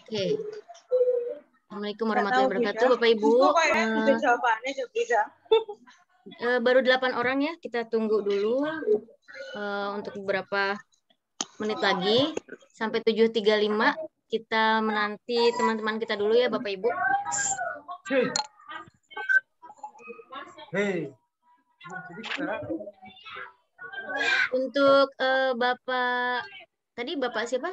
Oke. Assalamualaikum warahmatullahi wabarakatuh, Bapak Ibu. Jawabannya bisa. Baru 8 orang ya, kita tunggu dulu untuk beberapa menit lagi sampai 7.35 kita menanti teman-teman kita dulu ya Bapak Ibu. Untuk Bapak tadi Bapak siapa?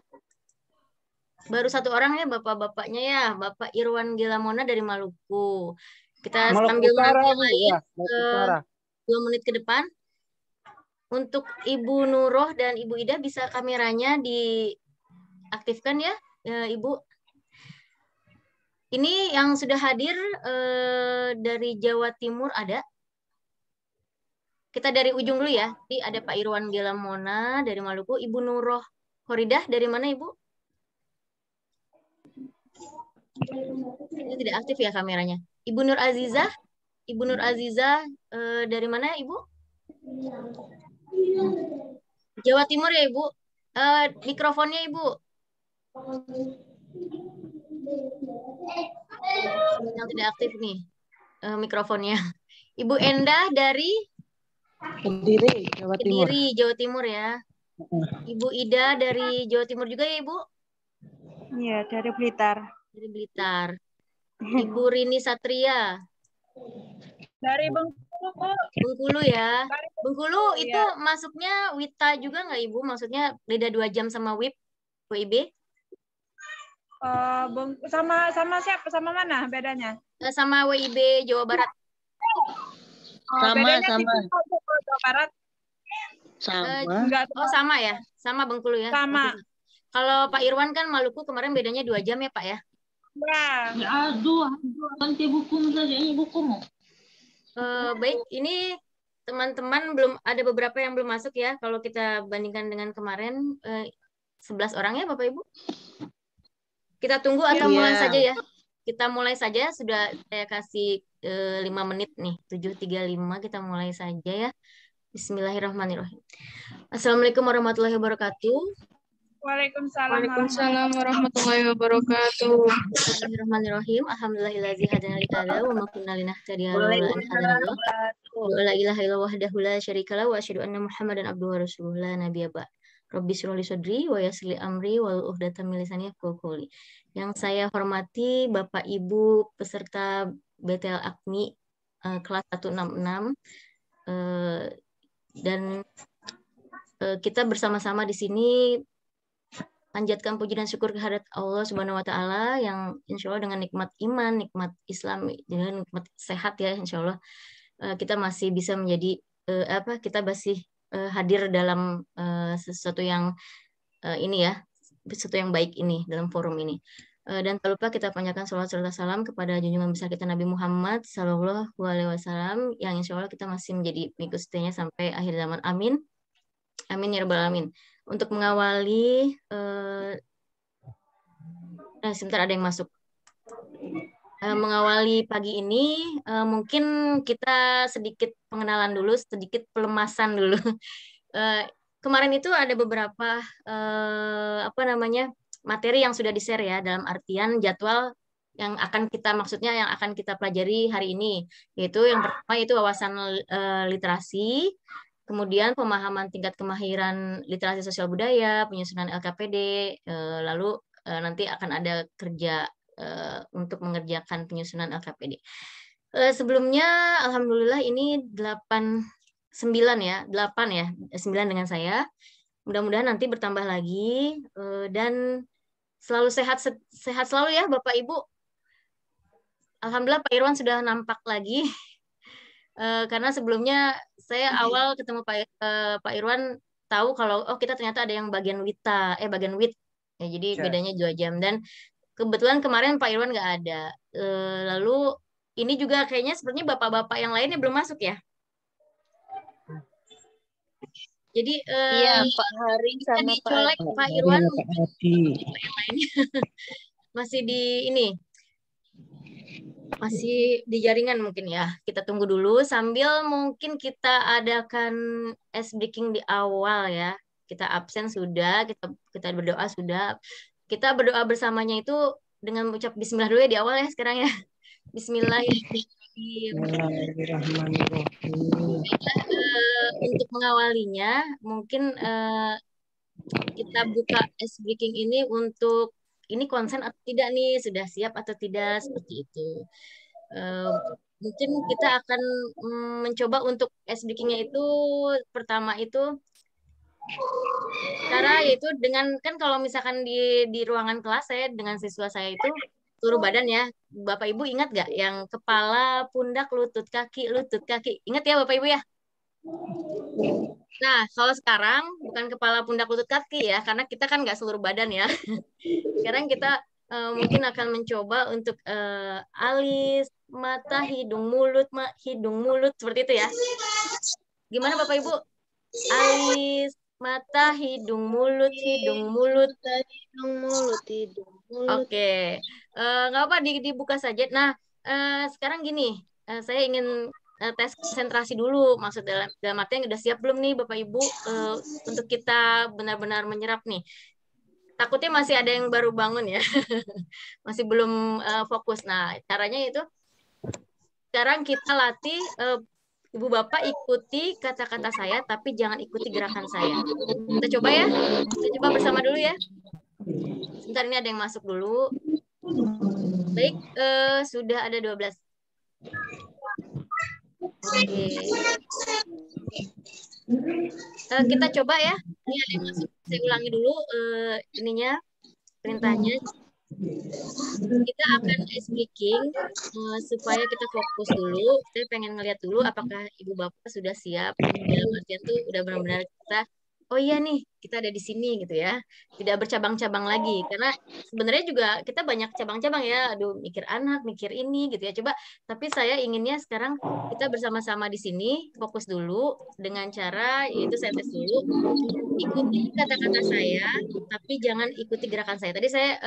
Baru 1 orang ya Bapak-bapaknya ya, Bapak Irwan Gilamona dari Maluku. Kita sambil menanti yang lain 2 menit ke depan. Untuk Ibu Nuroh dan Ibu Ida bisa kameranya diaktifkan ya, Ibu. Ini yang sudah hadir dari Jawa Timur ada. Kita dari ujung dulu ya. Jadi ada Pak Irwan Gilamona dari Maluku, Ibu Nuroh Horidah dari mana Ibu? Ini tidak aktif ya kameranya. Ibu Nur Azizah, dari mana Ibu? Jawa Timur ya Ibu. Mikrofonnya Ibu. Yang tidak aktif nih mikrofonnya. Ibu Endah dari Kediri, Jawa Timur. Kediri, Jawa Timur ya. Ibu Ida dari Jawa Timur juga ya Ibu? Iya, dari Blitar. Dari Blitar. Ibu Rini Satria. Dari Bengkulu, Bu. Bengkulu ya. Bengkulu itu masuknya WITA juga nggak Ibu? Maksudnya beda 2 jam sama WIB? Sama siapa? Sama mana bedanya? Sama WIB Jawa Barat. Sama. Jawa Barat. Sama. Sama ya? Sama Bengkulu ya? Sama. Kalau Pak Irwan kan Maluku kemarin bedanya 2 jam ya Pak ya? Ya. Aduh, nanti buku saja ini bukumu. Baik, ini teman-teman belum ada beberapa yang belum masuk ya. Kalau kita bandingkan dengan kemarin 11 orang ya Bapak Ibu. Kita tunggu atau mulai saja ya. Kita mulai saja, sudah saya kasih 5 menit nih. 7.35 kita mulai saja ya. Bismillahirrahmanirrahim. Assalamualaikum warahmatullahi wabarakatuh. Waalaikumsalam warahmatullahi wabarakatuh. Bismillahirrahmanirrahim. Alhamdulillahillazi hadana lihada wa ma kunna linahtadiya laula an hadanallah. Wa la ilaha illallah wahdahu la syarika lahu wa asyhadu anna Muhammadan abduhu wa rasuluhu la nabiyya ba'd. Rabbi shrah li sadri wa yassir li amri wa uqdatam min lisani yafqahu qawli. Yang saya hormati Bapak Ibu peserta BTL AKMI kelas 166 dan kita bersama-sama di sini panjatkan puji dan syukur kehadirat Allah Subhanahu wa taala yang insya Allah dengan nikmat iman, nikmat Islam, dengan nikmat sehat ya insya Allah kita masih bisa menjadi kita masih hadir dalam sesuatu yang ini ya, sesuatu yang baik ini dalam forum ini. Dan tak lupa kita panjatkan sholawat serta salam kepada junjungan besar kita Nabi Muhammad Sallallahu Alaihi Wasallam yang insya Allah kita masih menjadi pengikut setianya sampai akhir zaman. Amin. Amin ya rabbal alamin. Untuk mengawali, sebentar ada yang masuk. Mengawali pagi ini, mungkin kita sedikit pengenalan dulu, sedikit pelemasan dulu. Kemarin itu ada beberapa materi yang sudah di-share ya, dalam artian jadwal yang akan kita pelajari hari ini, yaitu yang pertama itu wawasan literasi. Kemudian pemahaman tingkat kemahiran literasi sosial budaya, penyusunan LKPD, lalu nanti akan ada kerja untuk mengerjakan penyusunan LKPD. Sebelumnya, alhamdulillah ini 8 dengan saya. Mudah-mudahan nanti bertambah lagi dan selalu sehat selalu ya Bapak Ibu. Alhamdulillah Pak Irwan sudah nampak lagi. Karena sebelumnya saya awal ketemu Pak Irwan tahu kalau kita ternyata ada yang bagian bagian WIT ya, jadi bedanya 2 jam dan kebetulan kemarin Pak Irwan nggak ada. Lalu ini juga kayaknya sepertinya bapak-bapak yang lainnya belum masuk ya. Jadi iya Pak Hari sama Pak Irwan masih di ini. Masih di jaringan mungkin ya. Kita tunggu dulu sambil mungkin kita adakan ice breaking di awal ya. Kita absen sudah, kita berdoa sudah. kita berdoa bersamanya itu dengan mengucap bismillah dulu ya di awal ya sekarang ya. Bismillahirrahmanirrahim. Untuk mengawalinya, mungkin kita buka ice breaking ini untuk ini konsen atau tidak nih, sudah siap atau tidak, seperti itu. Mungkin kita akan mencoba untuk ice breaking-nya itu pertama itu cara yaitu dengan kan kalau misalkan di ruangan kelas saya dengan siswa saya itu seluruh badan ya. Bapak Ibu ingat nggak yang kepala, pundak, lutut, kaki, lutut, kaki. Ingat ya Bapak Ibu ya? Nah, kalau sekarang bukan kepala, pundak, lutut, kaki ya, karena kita kan nggak seluruh badan ya. Sekarang kita mungkin akan mencoba untuk alis, mata, hidung, mulut, seperti itu ya. Gimana Bapak Ibu? Alis, mata, hidung, mulut, hidung, mulut. Oke, nggak apa dibuka saja. Nah, sekarang gini, saya ingin tes konsentrasi dulu. Maksud dalam artian udah siap belum nih Bapak Ibu untuk kita benar-benar menyerap nih. Takutnya masih ada yang baru bangun ya, masih belum fokus. Nah, caranya itu sekarang kita latih Ibu Bapak ikuti kata-kata saya, tapi jangan ikuti gerakan saya. Kita coba ya, kita coba bersama dulu ya. Sebentar ini ada yang masuk dulu. Baik, sudah ada 12. Oke. Kita coba ya. Ini ada yang masuk. Saya ulangi dulu ininya, perintahnya. Kita akan ice breaking supaya kita fokus dulu. Saya pengen ngeliat dulu apakah Ibu Bapak sudah siap. Dalam artian tuh udah benar-benar kita, oh iya nih, kita ada di sini gitu ya. Tidak bercabang-cabang lagi. Karena sebenarnya juga kita banyak cabang-cabang ya. Aduh, mikir anak, mikir ini gitu ya. Coba, tapi saya inginnya sekarang kita bersama-sama di sini, fokus dulu dengan cara, yaitu saya tes dulu. Ikuti kata-kata saya, tapi jangan ikuti gerakan saya. Tadi saya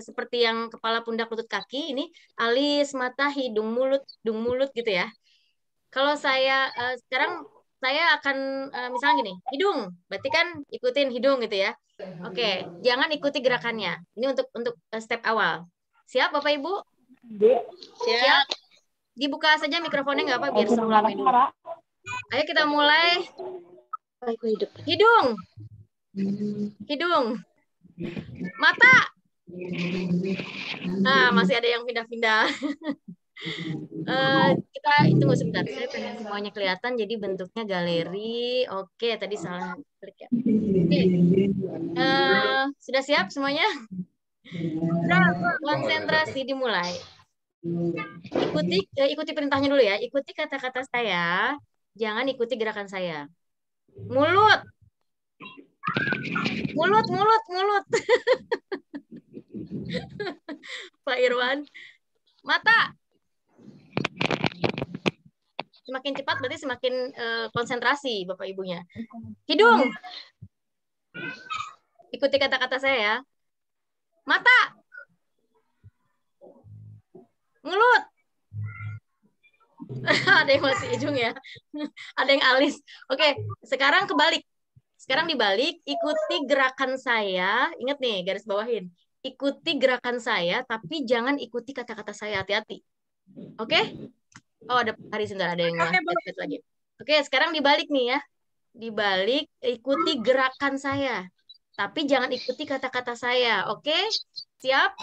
seperti yang kepala, pundak, lutut, kaki, ini alis, mata, hidung, mulut gitu ya. Kalau saya sekarang saya akan misalnya gini, hidung, berarti kan ikutin hidung gitu ya. Oke, jangan ikuti gerakannya. Ini untuk step awal. Siap Bapak Ibu? Siap. Dibuka saja mikrofonnya nggak apa, biar seru ramai dulu. Ayo kita mulai. Hidung. Hidung. Mata. Nah, masih ada yang pindah-pindah. Kita tunggu sebentar. Saya pengen semuanya kelihatan, jadi bentuknya galeri. Oke, tadi salah klik ya. Oke. Sudah siap semuanya? Konsentrasi dimulai. Ikuti perintahnya dulu ya. Ikuti kata-kata saya. Jangan ikuti gerakan saya. Mulut. Mulut. Pak Irwan. Mata. Semakin cepat berarti semakin konsentrasi Bapak Ibunya. Hidung. Ikuti kata-kata saya ya. Mata. Mulut. Ada yang masih hidung ya. Ada yang alis. Oke, sekarang kebalik. Sekarang dibalik, ikuti gerakan saya. Ingat nih, garis bawahin. Ikuti gerakan saya, tapi jangan ikuti kata-kata saya. Hati-hati. Oke? Oh, ada hari sebentar, ada yang lagi. Oke, sekarang dibalik nih ya. Dibalik, ikuti gerakan saya. Tapi jangan ikuti kata-kata saya. Oke? Siap?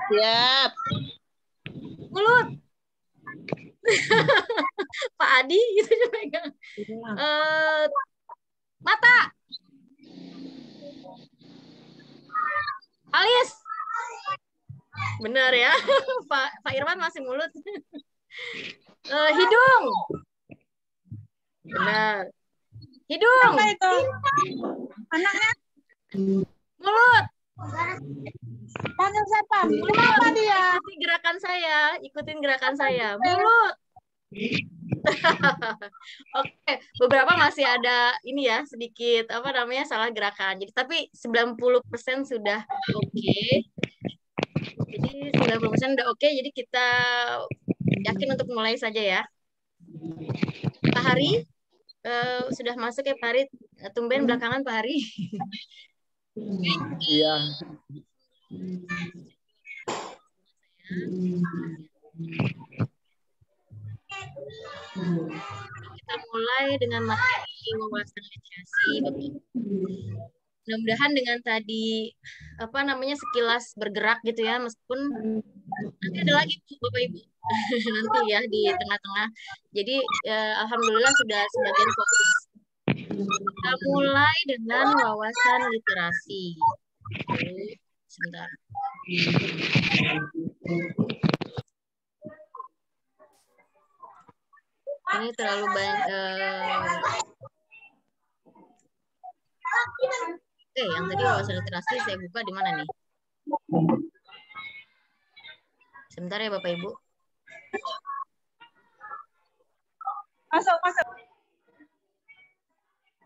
Siap. Mulut. Pak Adi gitu juga pegang. Mata. Alis. Benar ya. Pak Irwan masih mulut. Hidung. Benar. Hidung. Apa itu? Anaknya? Mulut. Panggil siapa? Kenapa dia? Ikuti gerakan saya. Ikutin gerakan saya. Mulut. Oke, beberapa masih ada ini ya, sedikit apa namanya salah gerakan. Jadi tapi 90% sudah oke. Jadi 90% udah oke, jadi kita yakin untuk mulai saja ya. Pak Hari sudah masuk ya Pak Hari, tumben belakangan Pak Hari. Iya. Kita mulai dengan materi wawasan literasi, Bapak. Mudah-mudahan dengan tadi apa namanya sekilas bergerak gitu ya, meskipun nanti ada lagi Bapak Ibu nanti ya di tengah-tengah. Jadi alhamdulillah sudah sebagian fokus. Kita mulai dengan wawasan literasi. Sebentar. Ini terlalu banyak. Oke, yang tadi wawasan literasi saya buka di mana nih? Sebentar ya Bapak Ibu. Masuk.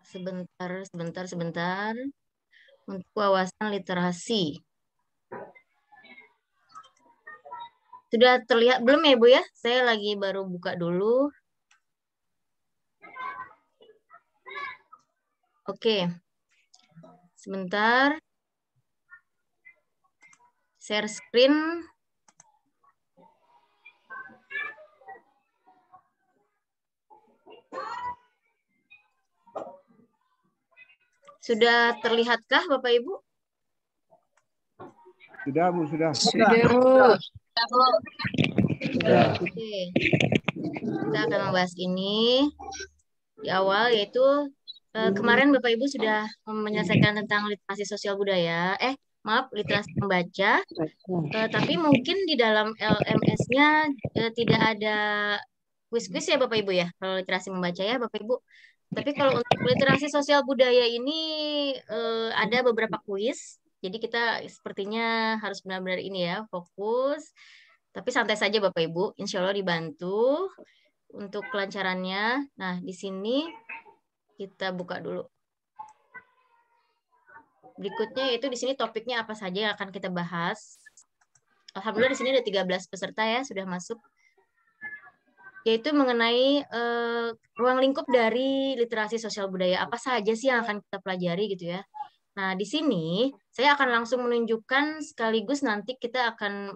Sebentar. Untuk wawasan literasi. Sudah terlihat belum ya, Bu ya? Saya lagi baru buka dulu. Oke. Sebentar. Share screen. Sudah terlihatkah Bapak Ibu? Sudah, Bu, sudah. Oke. Kita akan membahas ini di awal, yaitu kemarin Bapak Ibu sudah menyelesaikan tentang literasi sosial budaya. Literasi membaca. Tapi mungkin di dalam LMS-nya tidak ada kuis-kuis ya Bapak Ibu ya, kalau literasi membaca ya Bapak Ibu. Tapi kalau untuk literasi sosial budaya ini ada beberapa kuis. Jadi kita sepertinya harus benar-benar ini ya, fokus. Tapi santai saja Bapak Ibu, insya Allah dibantu untuk kelancarannya. Nah, di sini kita buka dulu. Berikutnya itu di sini topiknya apa saja yang akan kita bahas. Alhamdulillah di sini ada 13 peserta ya, sudah masuk. Yaitu mengenai ruang lingkup dari literasi sosial budaya. Apa saja sih yang akan kita pelajari gitu ya. Nah, di sini saya akan langsung menunjukkan sekaligus nanti kita akan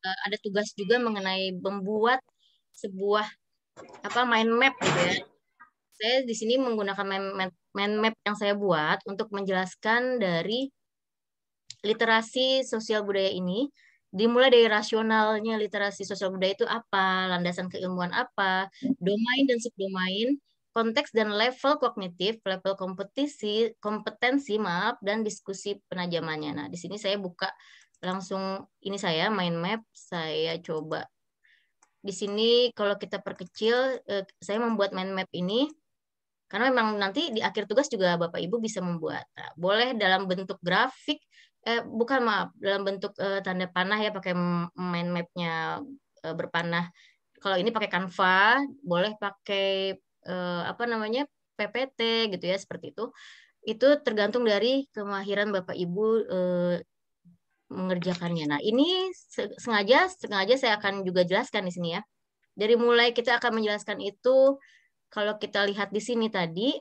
ada tugas juga mengenai membuat sebuah mind map gitu ya. Saya di sini menggunakan mind map yang saya buat untuk menjelaskan dari literasi sosial budaya ini. Dimulai dari rasionalnya literasi sosial budaya itu apa, landasan keilmuan apa, domain dan subdomain, konteks dan level kognitif, level kompetensi, dan diskusi penajamannya. Nah, di sini saya buka langsung ini saya mind map, saya coba. Di sini kalau kita perkecil, saya membuat mind map ini karena memang nanti di akhir tugas juga Bapak Ibu bisa membuat. Nah, boleh dalam bentuk grafik, dalam bentuk tanda panah ya, pakai mind map-nya berpanah. Kalau ini pakai Canva, boleh pakai PPT gitu ya, seperti itu. Itu tergantung dari kemahiran Bapak Ibu mengerjakannya. Nah, ini sengaja saya akan juga jelaskan di sini ya. Dari mulai kita akan menjelaskan itu, kalau kita lihat di sini tadi,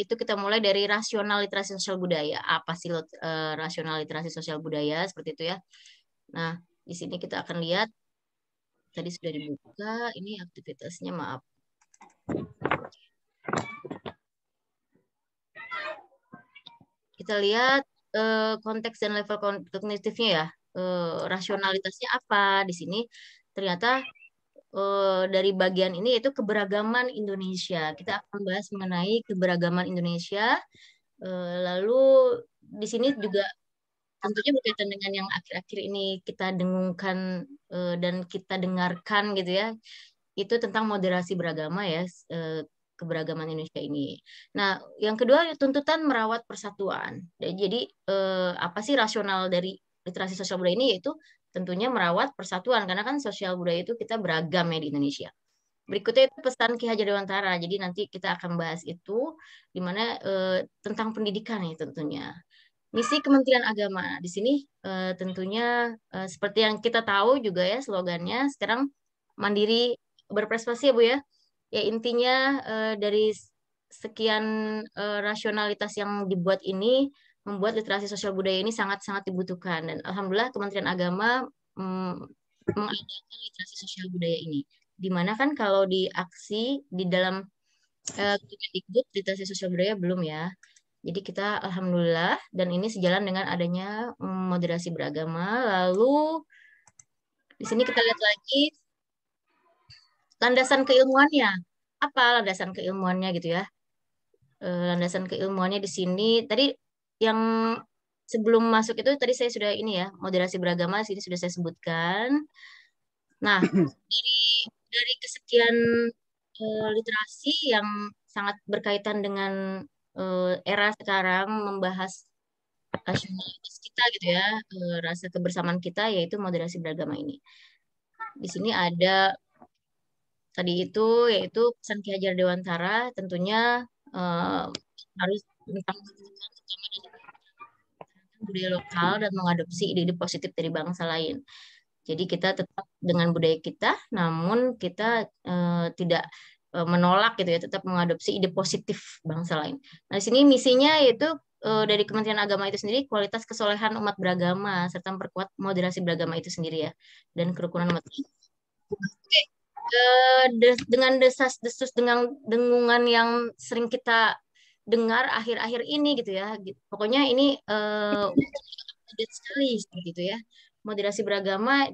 itu kita mulai dari rasional literasi sosial budaya. Apa sih rasional literasi sosial budaya? Seperti itu ya. Nah, di sini kita akan lihat, tadi sudah dibuka, ini aktivitasnya, maaf. Kita lihat konteks dan level kognitifnya ya. Rasionalitasnya apa di sini? Ternyata dari bagian ini yaitu keberagaman Indonesia. Kita akan bahas mengenai keberagaman Indonesia. Lalu di sini juga tentunya berkaitan dengan yang akhir-akhir ini kita dengungkan dan kita dengarkan gitu ya. Itu tentang moderasi beragama ya, keberagaman Indonesia ini. Nah, yang kedua tuntutan merawat persatuan. Jadi apa sih rasional dari literasi sosial budaya ini, yaitu tentunya merawat persatuan, karena kan sosial budaya itu kita beragam ya di Indonesia. Berikutnya itu pesan Ki Hajar Dewantara. Jadi nanti kita akan bahas itu, di mana tentang pendidikan ya tentunya. Misi Kementerian Agama. Di sini tentunya seperti yang kita tahu juga ya slogannya, sekarang mandiri berprestasi ya Bu ya. Ya intinya dari sekian rasionalitas yang dibuat ini membuat literasi sosial budaya ini sangat-sangat dibutuhkan, dan alhamdulillah Kementerian Agama mengadakan literasi sosial budaya ini. Dimana kan kalau di aksi di dalam Kemendikbud literasi sosial budaya belum ya. Jadi kita alhamdulillah, dan ini sejalan dengan adanya moderasi beragama. Lalu di sini kita lihat lagi landasan keilmuannya. Apa landasan keilmuannya gitu ya? Landasan keilmuannya di sini tadi yang sebelum masuk itu tadi saya sudah ini ya, moderasi beragama sini sudah saya sebutkan. Nah, dari kesekian literasi yang sangat berkaitan dengan era sekarang membahas nasionalitas kita gitu ya, rasa kebersamaan kita, yaitu moderasi beragama ini. Di sini ada tadi itu yaitu pesan Ki Hajar Dewantara, tentunya harus tentang terutama dari budaya lokal dan mengadopsi ide-ide positif dari bangsa lain. Jadi kita tetap dengan budaya kita, namun kita tidak menolak gitu ya, tetap mengadopsi ide positif bangsa lain. Nah, di sini misinya yaitu dari Kementerian Agama itu sendiri kualitas kesolehan umat beragama serta memperkuat moderasi beragama itu sendiri ya, dan kerukunan umat. Oke, dengan desas-desus dengan dengungan yang sering kita dengar akhir-akhir ini gitu ya, pokoknya ini update sekali seperti itu ya. Moderasi beragama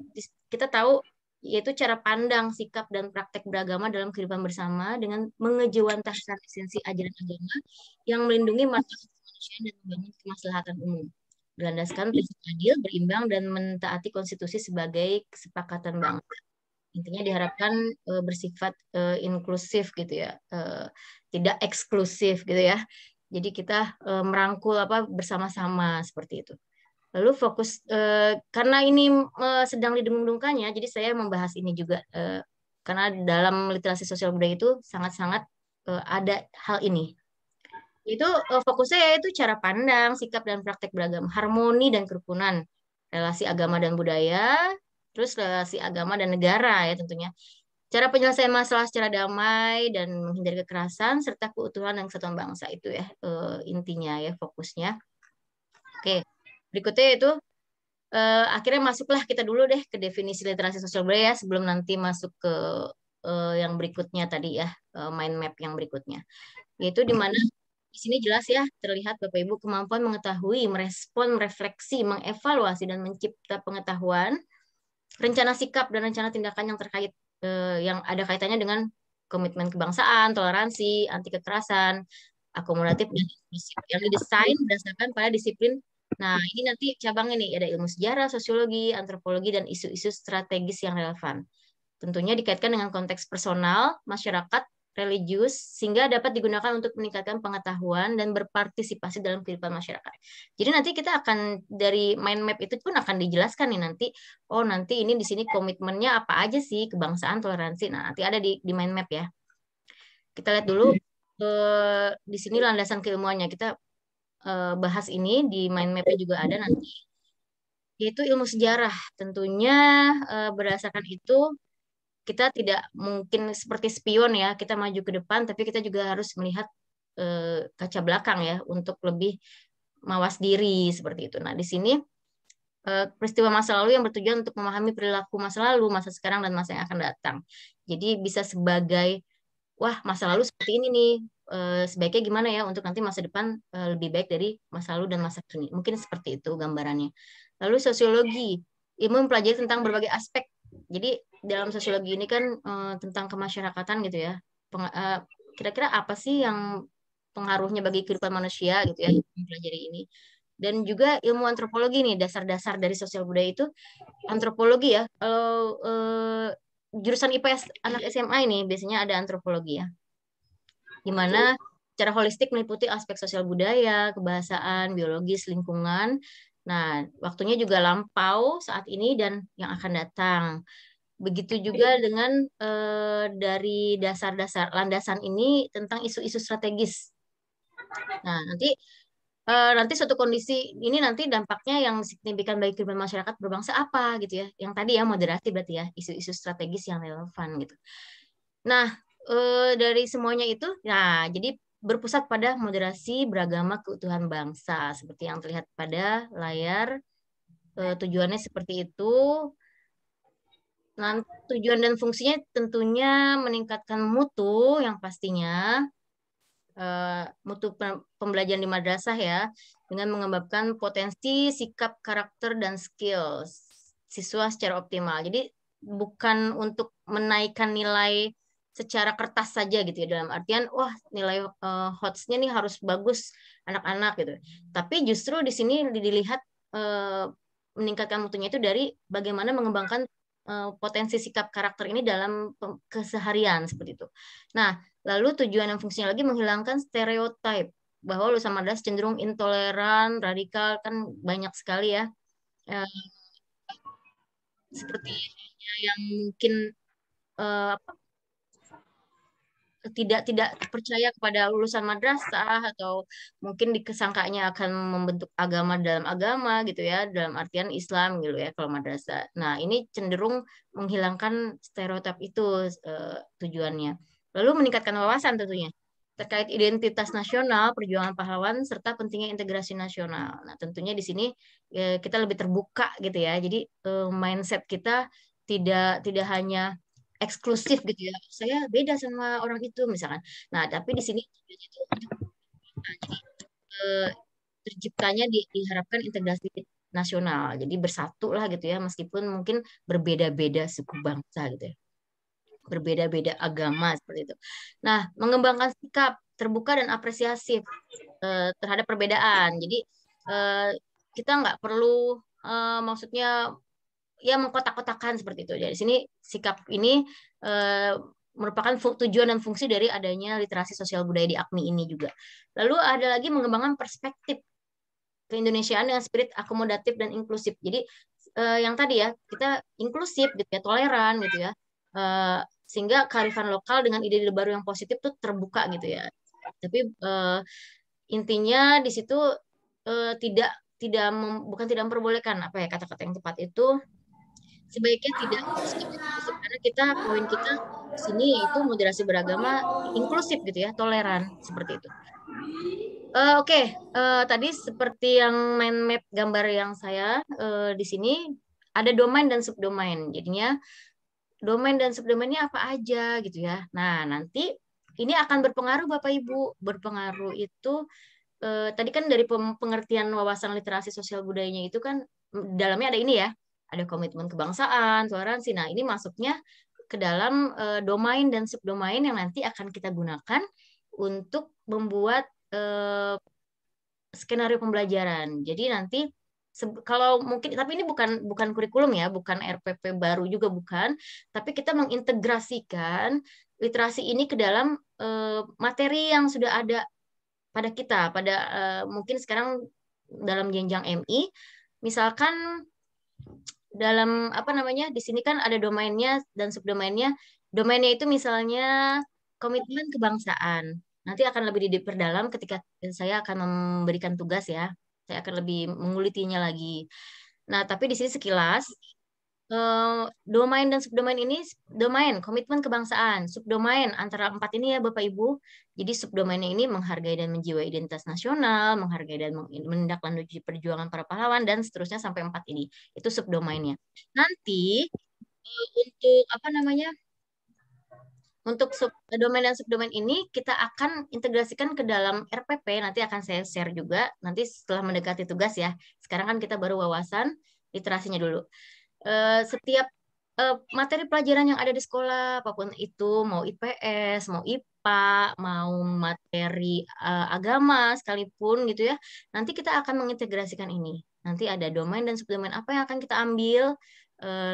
kita tahu yaitu cara pandang, sikap, dan praktek beragama dalam kehidupan bersama dengan mengejawantahkan esensi ajaran agama yang melindungi martabat kemanusiaan dan membangun kemaslahatan umum, berlandaskan prinsip adil, berimbang, dan mentaati konstitusi sebagai kesepakatan bangsa. Intinya diharapkan bersifat inklusif gitu ya, tidak eksklusif gitu ya. Jadi kita merangkul apa bersama-sama seperti itu. Lalu fokus karena ini sedang didengung-dengungkannya, jadi saya membahas ini juga karena dalam literasi sosial budaya itu sangat-sangat ada hal ini. Itu fokusnya yaitu cara pandang, sikap, dan praktek beragama, harmoni dan kerukunan, relasi agama dan budaya, terus relasi agama dan negara ya tentunya. Cara penyelesaian masalah secara damai dan menghindari kekerasan serta keutuhan dan kesatuan bangsa itu ya intinya ya, fokusnya. Oke. Berikutnya itu akhirnya masuklah kita dulu deh ke definisi literasi sosial budaya sebelum nanti masuk ke yang berikutnya tadi ya, mind map yang berikutnya. Yaitu di mana di sini jelas ya terlihat Bapak Ibu kemampuan mengetahui, merespon, merefleksi, mengevaluasi, dan mencipta pengetahuan, rencana sikap, dan rencana tindakan yang terkait yang ada kaitannya dengan komitmen kebangsaan, toleransi, anti kekerasan, akomodatif, dan inklusif yang didesain berdasarkan pada disiplin. Nah, ini nanti cabangnya nih, ada ilmu sejarah, sosiologi, antropologi, dan isu-isu strategis yang relevan. Tentunya dikaitkan dengan konteks personal, masyarakat, religius, sehingga dapat digunakan untuk meningkatkan pengetahuan dan berpartisipasi dalam kehidupan masyarakat. Jadi nanti kita akan, dari mind map itu pun akan dijelaskan nih nanti, oh nanti ini di sini komitmennya apa aja sih, kebangsaan, toleransi, nah nanti ada di mind map ya. Kita lihat dulu, di sini landasan keilmuannya, kita bahas ini di mind map-nya juga ada nanti, yaitu ilmu sejarah. Tentunya berdasarkan itu kita tidak mungkin seperti spion ya, kita maju ke depan, tapi kita juga harus melihat kaca belakang ya untuk lebih mawas diri seperti itu. Nah, di sini peristiwa masa lalu yang bertujuan untuk memahami perilaku masa lalu, masa sekarang, dan masa yang akan datang. Jadi bisa sebagai, wah masa lalu seperti ini nih, sebaiknya gimana ya untuk nanti masa depan lebih baik dari masa lalu dan masa kini. Mungkin seperti itu gambarannya. Lalu sosiologi, ilmu mempelajari tentang berbagai aspek. Jadi dalam sosiologi ini kan tentang kemasyarakatan gitu ya. Kira-kira apa sih yang pengaruhnya bagi kehidupan manusia gitu ya, mempelajari ini. Dan juga ilmu antropologi nih, dasar-dasar dari sosial budaya itu antropologi ya. Kalau jurusan IPS anak SMA ini biasanya ada antropologi ya, di mana secara holistik meliputi aspek sosial budaya, kebahasaan, biologis, lingkungan. Nah, waktunya juga lampau saat ini dan yang akan datang. Begitu juga dengan dari dasar-dasar landasan ini tentang isu-isu strategis. Nah, nanti suatu kondisi ini nanti dampaknya yang signifikan bagi kehidupan masyarakat berbangsa apa gitu ya. Yang tadi ya moderasi berarti ya, isu-isu strategis yang relevan gitu. Nah, dari semuanya itu, nah jadi berpusat pada moderasi beragama keutuhan bangsa seperti yang terlihat pada layar. Tujuannya seperti itu. Nah, tujuan dan fungsinya tentunya meningkatkan mutu yang pastinya mutu pembelajaran di madrasah ya, dengan mengembangkan potensi, sikap, karakter, dan skill siswa secara optimal. Jadi bukan untuk menaikkan nilai secara kertas saja gitu ya, dalam artian wah nilai HOTS-nya nih harus bagus anak-anak gitu. Tapi justru di sini dilihat meningkatkan mutunya itu dari bagaimana mengembangkan potensi sikap karakter ini dalam keseharian seperti itu. Nah, lalu tujuan dan fungsinya lagi menghilangkan stereotip bahwa lulusan madrasah cenderung intoleran, radikal, kan banyak sekali ya. Seperti yang mungkin tidak percaya kepada lulusan madrasah, atau mungkin dikesangkanya akan membentuk agama dalam agama gitu ya, dalam artian Islam gitu ya kalau madrasah. Nah, ini cenderung menghilangkan stereotip itu tujuannya. Lalu meningkatkan wawasan tentunya terkait identitas nasional, perjuangan pahlawan, serta pentingnya integrasi nasional. Nah, tentunya di sini kita lebih terbuka gitu ya. Jadi mindset kita tidak hanya eksklusif gitu ya. Saya beda sama orang itu misalkan. Nah, tapi di sini tujuannya itu untuk terciptanya diharapkan integrasi nasional. Jadi bersatu lah gitu ya, meskipun mungkin berbeda-beda suku bangsa gitu ya. Berbeda-beda agama seperti itu. Nah, mengembangkan sikap terbuka dan apresiatif terhadap perbedaan. Jadi kita nggak perlu maksudnya ya mengkotak-kotakan seperti itu. Dari sini sikap ini merupakan tujuan dan fungsi dari adanya literasi sosial budaya di AKMI ini juga. Lalu ada lagi mengembangkan perspektif keindonesiaan dengan spirit akomodatif dan inklusif. Jadi yang tadi ya, kita inklusif gitu ya, toleran gitu ya. Sehingga kearifan lokal dengan ide-ide baru yang positif tuh terbuka gitu ya. Tapi intinya di situ tidak bukan tidak memperbolehkan apa ya kata-kata yang tepat itu, sebaiknya tidak bersikap eksklusif, karena poin kita di sini yaitu moderasi beragama inklusif gitu ya, toleran seperti itu. Oke. Tadi seperti yang mind map gambar yang saya di sini ada domain dan subdomain. Jadinya domain dan subdomainnya apa aja gitu ya. Nah, nanti ini akan berpengaruh Bapak Ibu. Berpengaruh itu tadi kan dari pengertian wawasan literasi sosial budayanya itu kan dalamnya ada ini ya. Ada komitmen kebangsaan, toleransi. Nah, ini masuknya ke dalam domain dan subdomain yang nanti akan kita gunakan untuk membuat skenario pembelajaran. Jadi nanti kalau mungkin, tapi ini bukan kurikulum ya, bukan RPP baru juga bukan, tapi kita mengintegrasikan literasi ini ke dalam materi yang sudah ada pada kita, pada mungkin sekarang dalam jenjang MI, misalkan dalam apa namanya, di sini kan ada domainnya dan subdomainnya. Domainnya itu misalnya komitmen kebangsaan. Nanti akan lebih diperdalam ketika saya akan memberikan tugas ya. Saya akan lebih mengulitinya lagi. Nah, tapi di sini sekilas domain dan subdomain ini, domain komitmen kebangsaan, subdomain antara empat ini ya Bapak Ibu. Jadi subdomainnya ini menghargai dan menjiwai identitas nasional, menghargai dan menindaklanjuti perjuangan para pahlawan, dan seterusnya sampai empat ini. Itu subdomainnya. Nanti untuk apa namanya? Untuk domain dan subdomain ini kita akan integrasikan ke dalam RPP, nanti akan saya share juga nanti setelah mendekati tugas ya. Sekarang kan kita baru wawasan literasinya dulu. Setiap materi pelajaran yang ada di sekolah, apapun itu, mau IPS, mau IPA, mau materi agama sekalipun gitu ya, nanti kita akan mengintegrasikan ini. Nanti ada domain dan subdomain apa yang akan kita ambil,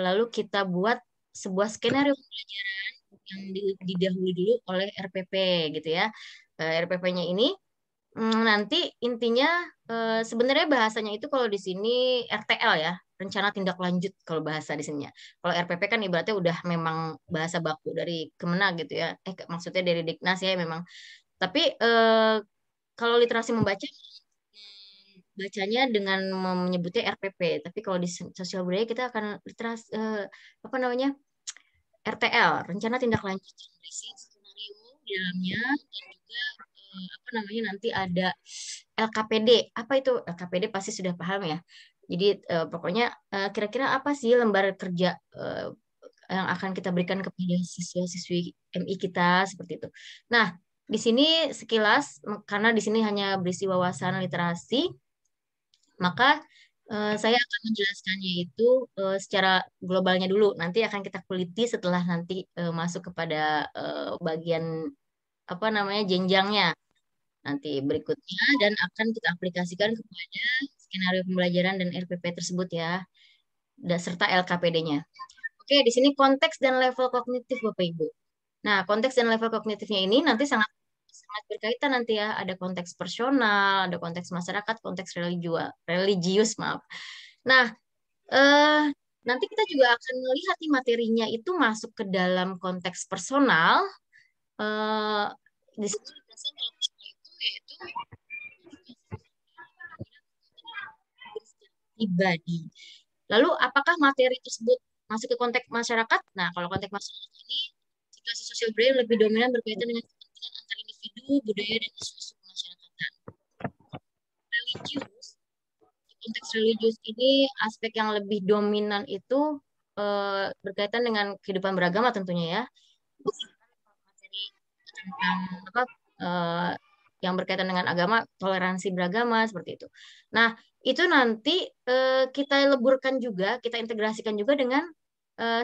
lalu kita buat sebuah skenario pembelajaran yang didahului dulu oleh RPP gitu ya. RPP-nya ini nanti intinya sebenarnya bahasanya itu kalau di sini RTL ya, rencana tindak lanjut kalau bahasa di sini. Kalau RPP kan ibaratnya udah memang bahasa baku dari Kemenag gitu ya. Maksudnya dari Diknas ya memang. Tapi kalau literasi membaca bacanya dengan menyebutnya RPP. Tapi kalau di sosial budaya kita akan literasi apa namanya? RTL, rencana tindak lanjut yang berisi skenario di dalamnya, dan juga apa namanya nanti ada LKPD. Apa itu LKPD pasti sudah paham ya. Jadi pokoknya kira-kira apa sih lembar kerja yang akan kita berikan kepada siswa-siswi MI kita seperti itu. Nah, di sini sekilas karena di sini hanya berisi wawasan literasi, maka saya akan menjelaskannya itu secara globalnya dulu. Nanti akan kita kuliti setelah nanti masuk kepada bagian apa namanya jenjangnya nanti berikutnya, dan akan kita aplikasikan kepada skenario pembelajaran dan RPP tersebut ya, dan serta LKPD-nya. Oke, di sini konteks dan level kognitif Bapak Ibu. Nah, konteks dan level kognitifnya ini nanti sangat berkaitan nanti ya. Ada konteks personal, ada konteks masyarakat, konteks religius, maaf. Nah, nanti kita juga akan melihat nih materinya itu masuk ke dalam konteks personal. Di sini itu yaitu pribadi. Lalu apakah materi tersebut masuk ke konteks masyarakat? Nah, kalau konteks masyarakat ini situasi sosial budaya lebih dominan berkaitan dengan kepentingan antar individu, budaya, dan isu-isu kemasyarakatan. Religius, di konteks religius ini aspek yang lebih dominan itu berkaitan dengan kehidupan beragama tentunya ya. Materi tentang apa yang berkaitan dengan agama, toleransi beragama seperti itu. Nah, itu nanti kita leburkan juga, kita integrasikan juga dengan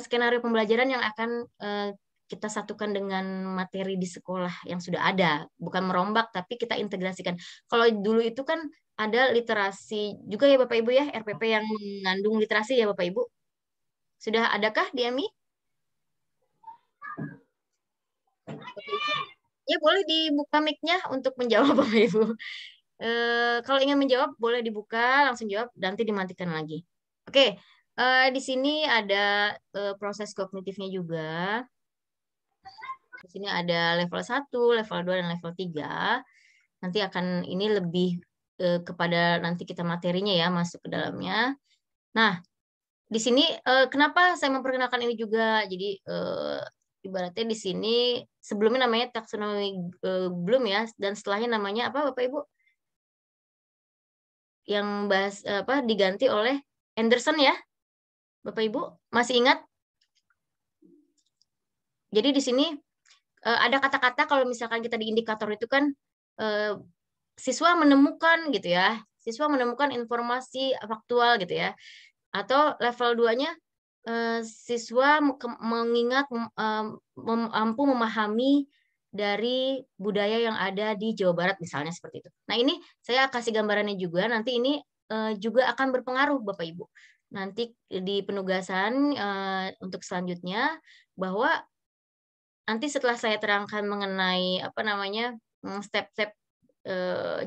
skenario pembelajaran yang akan kita satukan dengan materi di sekolah yang sudah ada, bukan merombak tapi kita integrasikan. Kalau dulu itu kan ada literasi juga ya Bapak Ibu ya, RPP yang mengandung literasi ya Bapak Ibu. Sudah adakah di AMI? Ya boleh dibuka mic-nya untuk menjawab Bapak Ibu. Kalau ingin menjawab boleh dibuka, langsung jawab, nanti dimatikan lagi. Oke, di sini ada proses kognitifnya juga. Di sini ada level 1, level 2, dan level 3. Nanti akan ini lebih kepada nanti kita materinya ya, masuk ke dalamnya. Nah, di sini kenapa saya memperkenalkan ini juga? Jadi ibaratnya di sini sebelumnya namanya taksonomi Bloom ya, dan setelahnya namanya apa Bapak Ibu? Yang bahas apa diganti oleh Anderson ya, Bapak Ibu masih ingat? Jadi di sini ada kata-kata kalau misalkan kita di indikator itu kan siswa menemukan gitu ya, siswa menemukan informasi faktual gitu ya, atau level 2-nya siswa mengingat mampu memahami dari budaya yang ada di Jawa Barat misalnya seperti itu. Nah ini saya kasih gambarannya juga, nanti ini juga akan berpengaruh Bapak Ibu. Nanti di penugasan untuk selanjutnya bahwa nanti setelah saya terangkan mengenai apa namanya step-step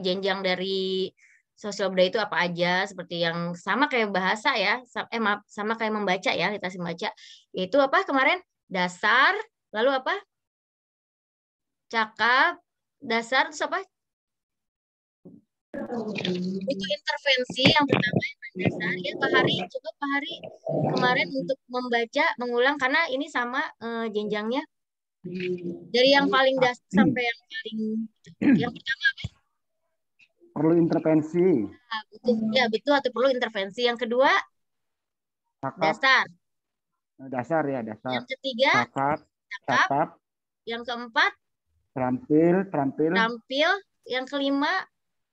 jenjang dari sosial budaya itu apa aja, seperti yang sama kayak bahasa ya, sama kayak membaca ya, literasi membaca. Yaitu apa kemarin? Dasar, lalu apa? Cakap, dasar, terus apa? Butuh intervensi yang pertama yang paling dasar ya Pak Hari, coba Pak Hari kemarin untuk membaca, mengulang karena ini sama jenjangnya dari yang paling dasar sampai yang paling yang pertama apa? Perlu intervensi. Nah, betul ya, betul atau perlu intervensi. Yang kedua dasar. Dasar ya, dasar. Yang ketiga cakap. Yang keempat terampil. Yang kelima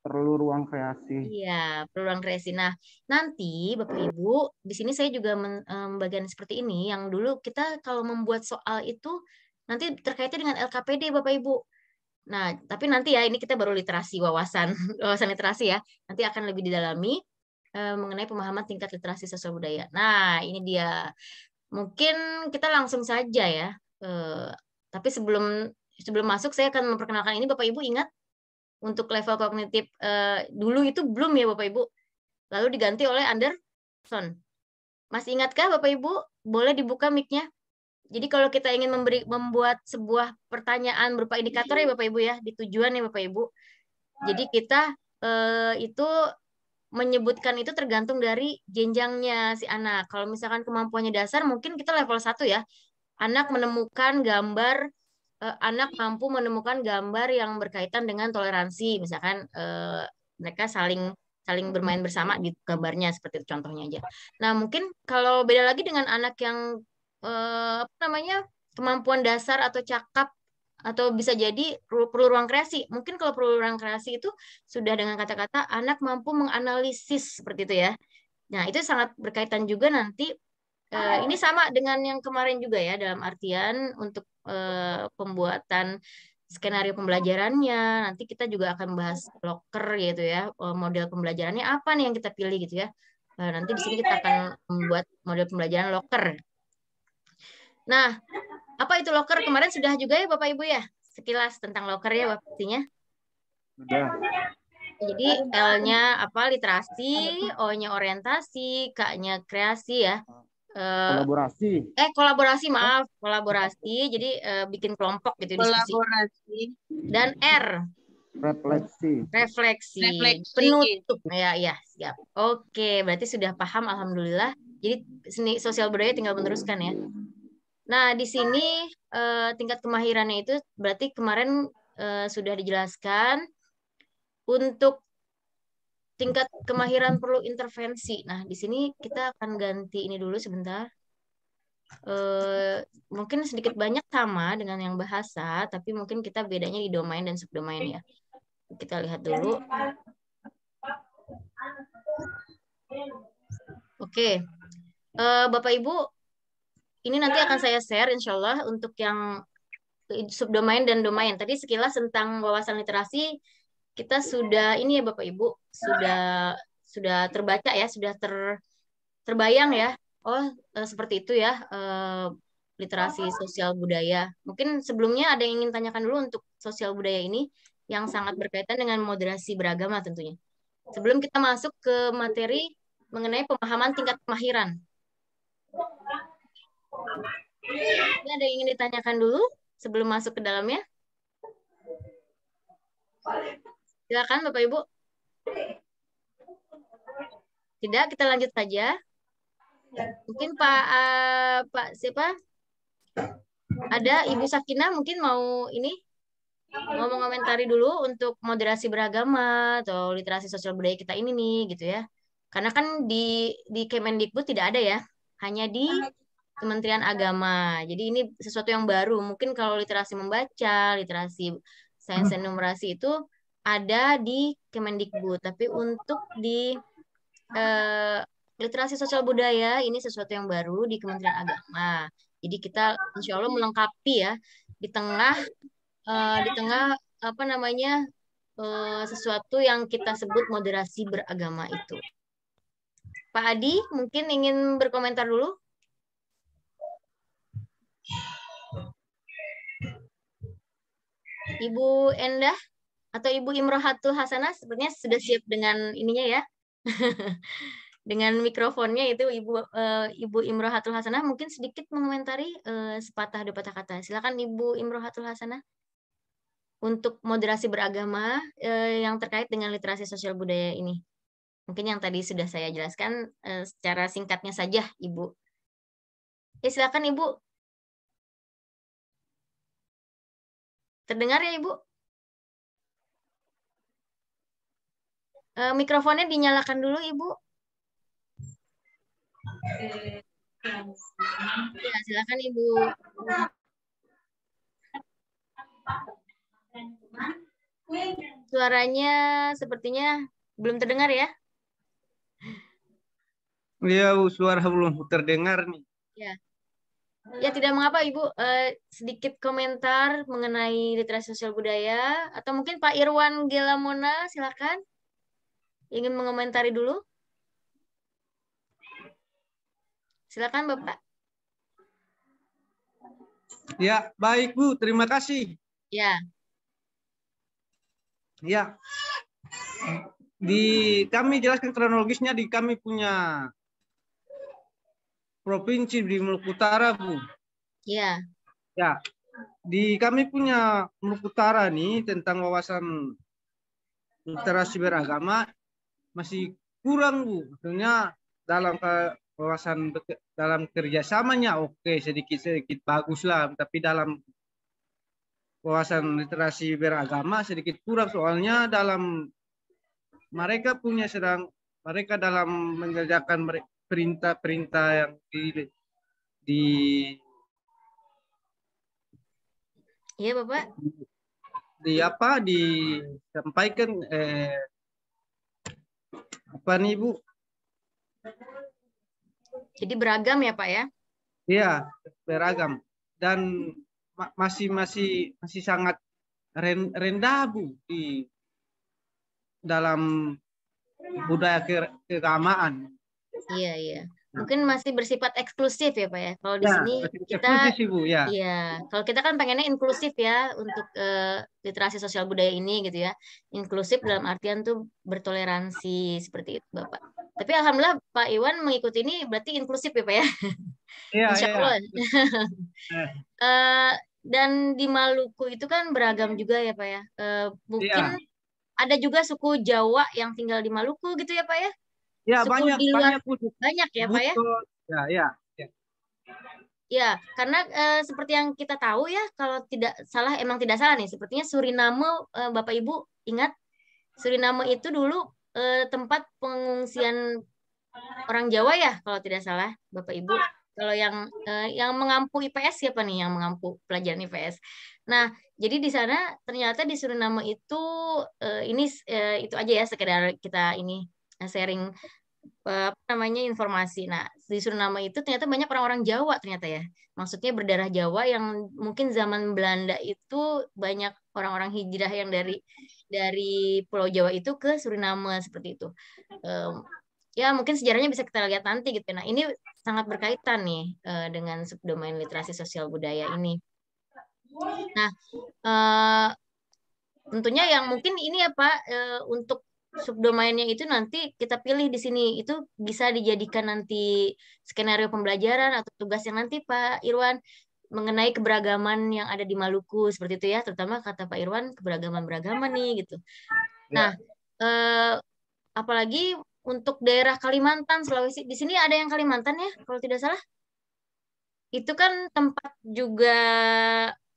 perlu ruang kreasi. Iya, perlu ruang kreasi. Nah, nanti Bapak Ibu, di sini saya juga bagian seperti ini yang dulu kita kalau membuat soal itu nanti terkaitnya dengan LKPD Bapak Ibu. Nah, tapi nanti ya ini kita baru literasi wawasan literasi ya. Nanti akan lebih didalami mengenai pemahaman tingkat literasi sosial budaya. Nah, ini dia. Mungkin kita langsung saja ya. Tapi sebelum masuk saya akan memperkenalkan ini Bapak Ibu ingat untuk level kognitif dulu itu belum ya Bapak Ibu. Lalu diganti oleh Anderson. Masih ingatkah Bapak Ibu? Boleh dibuka mic-nya. Jadi kalau kita ingin membuat sebuah pertanyaan berupa indikator ya Bapak Ibu ya, di tujuan ya Bapak Ibu. Jadi kita itu menyebutkan itu tergantung dari jenjangnya si anak. Kalau misalkan kemampuannya dasar mungkin kita level 1 ya. Anak menemukan gambar anak mampu menemukan gambar yang berkaitan dengan toleransi, misalkan mereka saling bermain bersama di gambarnya seperti itu contohnya aja. Nah mungkin kalau beda lagi dengan anak yang apa namanya kemampuan dasar atau cakap atau bisa jadi perlu ruang kreasi. Mungkin kalau perlu ruang kreasi itu sudah dengan kata-kata anak mampu menganalisis seperti itu ya. Nah itu sangat berkaitan juga nanti. Ini sama dengan yang kemarin juga ya, dalam artian untuk pembuatan skenario pembelajarannya. Nanti kita juga akan bahas loker gitu ya, model pembelajarannya apa nih yang kita pilih gitu ya. Nanti di sini kita akan membuat model pembelajaran loker. Nah, apa itu loker? Kemarin sudah juga ya Bapak Ibu ya, sekilas tentang loker ya waktunya. Sudah. Jadi L-nya apa? Literasi, O-nya orientasi, K-nya kreasi ya. Kolaborasi. Kolaborasi, maaf, kolaborasi. Jadi bikin kelompok gitu, diskusi. Kolaborasi. Dan R, Refleksi. refleksi. Penutup. Ya, siap. Oke, berarti sudah paham, alhamdulillah. Jadi seni sosial budaya tinggal meneruskan ya. Nah, di sini tingkat kemahirannya itu berarti kemarin sudah dijelaskan untuk tingkat kemahiran perlu intervensi. Nah, di sini kita akan ganti ini dulu sebentar. Mungkin sedikit banyak sama dengan yang bahasa, tapi mungkin kita bedanya di domain dan subdomain ya. Kita lihat dulu. Oke, Bapak Ibu, ini nanti akan saya share insya Allah untuk yang subdomain dan domain. Tadi sekilas tentang wawasan literasi kita sudah ini ya Bapak Ibu sudah terbaca ya, sudah terbayang ya. Oh, seperti itu ya. Literasi sosial budaya. Mungkin sebelumnya ada yang ingin tanyakan dulu untuk sosial budaya ini yang sangat berkaitan dengan moderasi beragama tentunya. Sebelum kita masuk ke materi mengenai pemahaman tingkat kemahiran. Ini ada yang ingin ditanyakan dulu sebelum masuk ke dalamnya? Silakan Bapak Ibu. Tidak, kita lanjut saja. Mungkin Pak siapa? Ada Ibu Sakinah mungkin mau mengomentari dulu untuk moderasi beragama atau literasi sosial budaya kita ini nih gitu ya. Karena kan di Kemendikbud tidak ada ya, hanya di Kementerian Agama. Jadi ini sesuatu yang baru. Mungkin kalau literasi membaca, literasi sains dan numerasi itu ada di Kemendikbud, tapi untuk di literasi sosial budaya ini sesuatu yang baru di Kementerian Agama. Jadi kita insya Allah melengkapi ya di tengah apa namanya sesuatu yang kita sebut moderasi beragama itu. Pak Adi mungkin ingin berkomentar dulu. Ibu Endah atau Ibu Imrohatul Hasanah sepertinya sudah siap dengan ininya ya. Dengan mikrofonnya itu Ibu Imrohatul Hasanah mungkin sedikit mengomentari sepatah dua patah kata. Silakan Ibu Imrohatul Hasanah untuk moderasi beragama yang terkait dengan literasi sosial budaya ini. Mungkin yang tadi sudah saya jelaskan secara singkatnya saja, Ibu. Ya silakan Ibu. Terdengar ya Ibu? Mikrofonnya dinyalakan dulu Ibu. Ya, silakan Ibu. Suaranya sepertinya belum terdengar ya? Iya, suara belum terdengar nih. Ya. Ya, tidak mengapa Ibu. Sedikit komentar mengenai literasi sosial budaya atau mungkin Pak Irwan Gelamona silakan. Ingin mengomentari dulu? Silakan Bapak. Ya, baik Bu, terima kasih. Ya. Ya. Kami jelaskan kronologisnya kami punya provinsi di Maluku Utara, Bu. Ya. Ya. Kami punya Maluku Utara nih tentang wawasan literasi beragama masih kurang, Bu. Maksudnya dalam wawasan dalam kerjasamanya oke sedikit bagus lah, tapi dalam wawasan literasi beragama sedikit kurang, soalnya dalam mereka dalam mengerjakan perintah-perintah yang di Iya, Bapak. Disampaikan apa nih, Bu? Jadi beragam ya, Pak ya? Iya, beragam dan masih sangat rendah, Bu, di dalam budaya keagamaan. Iya, iya. Mungkin masih bersifat eksklusif ya, Pak ya. Kalau di sini kita eksklusif, Bu, ya. iya, kalau kita kan pengennya inklusif ya untuk literasi sosial budaya ini gitu ya. Inklusif dalam artian tuh bertoleransi seperti itu, Bapak. Tapi alhamdulillah Pak Iwan mengikuti ini berarti inklusif ya, Pak ya. Iya, Insya Allah. Iya. Dan di Maluku itu kan beragam juga ya, Pak ya. Mungkin Iya. ada juga suku Jawa yang tinggal di Maluku gitu ya, Pak ya. Ya, Suku di luar banyak ya, Pak ya. Ya. Ya, karena seperti yang kita tahu ya, kalau tidak salah, emang tidak salah nih, sepertinya Suriname, Bapak Ibu ingat, Suriname itu dulu tempat pengungsian orang Jawa ya, kalau tidak salah, Bapak Ibu. Kalau yang mengampu IPS siapa nih yang mengampu pelajaran IPS? Nah, jadi di sana ternyata di Suriname itu itu aja ya, sekedar kita ini sharing apa namanya informasi. Nah, di Suriname itu ternyata banyak orang-orang Jawa ternyata ya. Maksudnya berdarah Jawa yang mungkin zaman Belanda itu banyak orang-orang hijrah yang dari Pulau Jawa itu ke Suriname seperti itu. Ya mungkin sejarahnya bisa kita lihat nanti gitu. Nah, ini sangat berkaitan nih dengan subdomain literasi sosial budaya ini. Nah, tentunya yang mungkin ini ya Pak, untuk subdomainnya itu nanti kita pilih di sini, itu bisa dijadikan nanti skenario pembelajaran atau tugas yang nanti Pak Irwan mengenai keberagaman yang ada di Maluku seperti itu ya, terutama kata Pak Irwan keberagaman-beragaman nih gitu. Nah, apalagi untuk daerah Kalimantan, Sulawesi, di sini ada yang Kalimantan ya kalau tidak salah. Itu kan tempat juga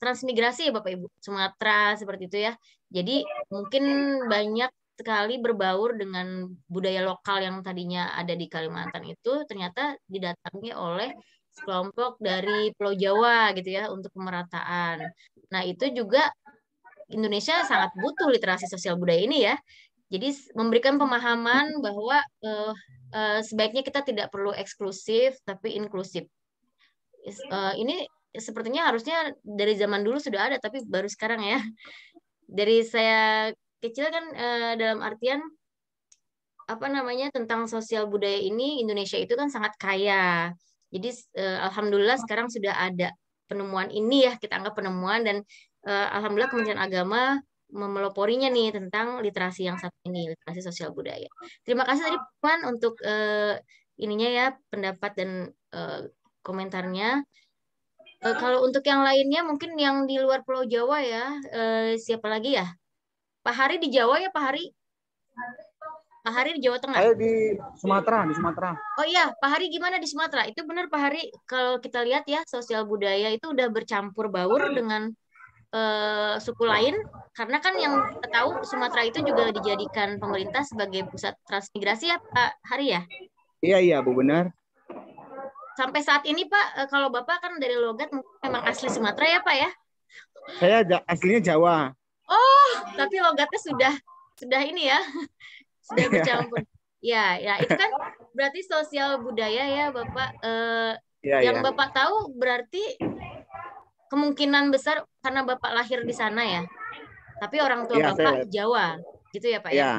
transmigrasi ya Bapak Ibu, Sumatera seperti itu ya. Jadi mungkin banyak sekali berbaur dengan budaya lokal yang tadinya ada di Kalimantan itu ternyata didatangi oleh sekelompok dari Pulau Jawa gitu ya untuk pemerataan. Nah, itu juga Indonesia sangat butuh literasi sosial budaya ini ya. Jadi memberikan pemahaman bahwa sebaiknya kita tidak perlu eksklusif tapi inklusif. Ini sepertinya harusnya dari zaman dulu sudah ada tapi baru sekarang ya. Dari saya kecil kan dalam artian apa namanya tentang sosial budaya ini Indonesia itu kan sangat kaya. Jadi alhamdulillah sekarang sudah ada penemuan ini ya, kita anggap penemuan, dan alhamdulillah Kementerian Agama memeloporinya nih tentang literasi yang satu ini, literasi sosial budaya. Terima kasih tadi Pan untuk ininya ya, pendapat dan komentarnya. Kalau untuk yang lainnya mungkin yang di luar Pulau Jawa ya, siapa lagi ya? Pak Hari di Jawa ya, Pak Hari? Pak Hari di Jawa Tengah? Saya di Sumatera, Oh iya, Pak Hari gimana di Sumatera? Itu benar Pak Hari, kalau kita lihat ya, sosial budaya itu udah bercampur baur dengan suku lain, karena kan yang kita tahu Sumatera itu juga dijadikan pemerintah sebagai pusat transmigrasi ya, Pak Hari ya? Iya, Bu, benar. Sampai saat ini Pak, kalau Bapak kan dari logat memang asli Sumatera ya Pak ya? Saya aslinya Jawa. Oh, tapi logatnya sudah ini ya, sudah bercampur. Ya, itu kan berarti sosial budaya ya Bapak. Yang Bapak tahu berarti kemungkinan besar karena Bapak lahir di sana ya. Tapi orang tua Bapak Jawa, gitu ya Pak ya?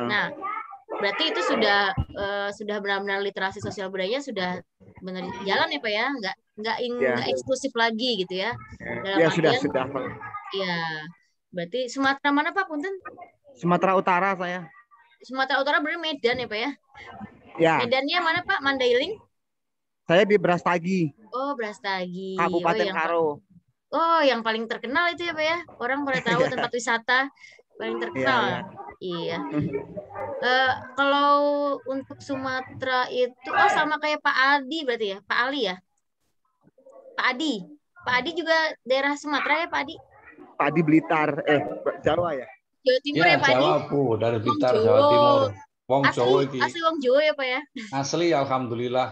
Nah, berarti itu sudah benar-benar literasi sosial budayanya sudah benar jalan ya Pak ya? Nggak eksklusif lagi gitu ya? Ya sudah. Iya. Berarti Sumatera mana Pak, punten? Sumatera Utara saya. Sumatera Utara berarti Medan ya Pak ya? Ya. Medannya mana Pak? Mandailing? Saya di Brastagi. Oh, Brastagi. Kabupaten Karo. Oh, yang paling terkenal itu ya Pak ya? Orang pada tahu tempat wisata paling terkenal. Iya. Kalau untuk Sumatera itu, sama kayak Pak Adi berarti ya? Pak Ali ya? Pak Adi juga daerah Sumatera ya Pak Adi? Pak Adi Blitar, Jawa ya? Jawa Timur ya, Ya, Pak Adi? Jawa, Bu. Dari Wong Blitar, Jawa. Jawa Timur. Wong Asli, Jawa iki. asli Wong Jawa ya, Pak ya? Asli, alhamdulillah.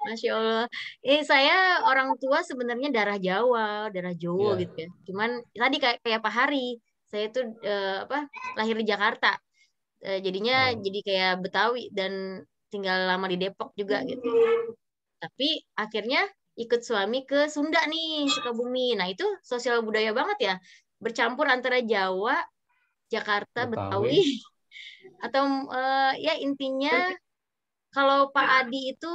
Masya Allah. Saya orang tua sebenarnya darah Jawa Iya. gitu ya. Cuman tadi kayak Pak Hari, saya itu lahir di Jakarta. Jadinya Oh. jadi kayak Betawi dan tinggal lama di Depok juga gitu. Tapi akhirnya ikut suami ke Sunda nih, Sukabumi. Nah, itu sosial budaya banget ya. Bercampur antara Jawa, Jakarta, Betawi. Atau ya intinya kalau Pak Adi itu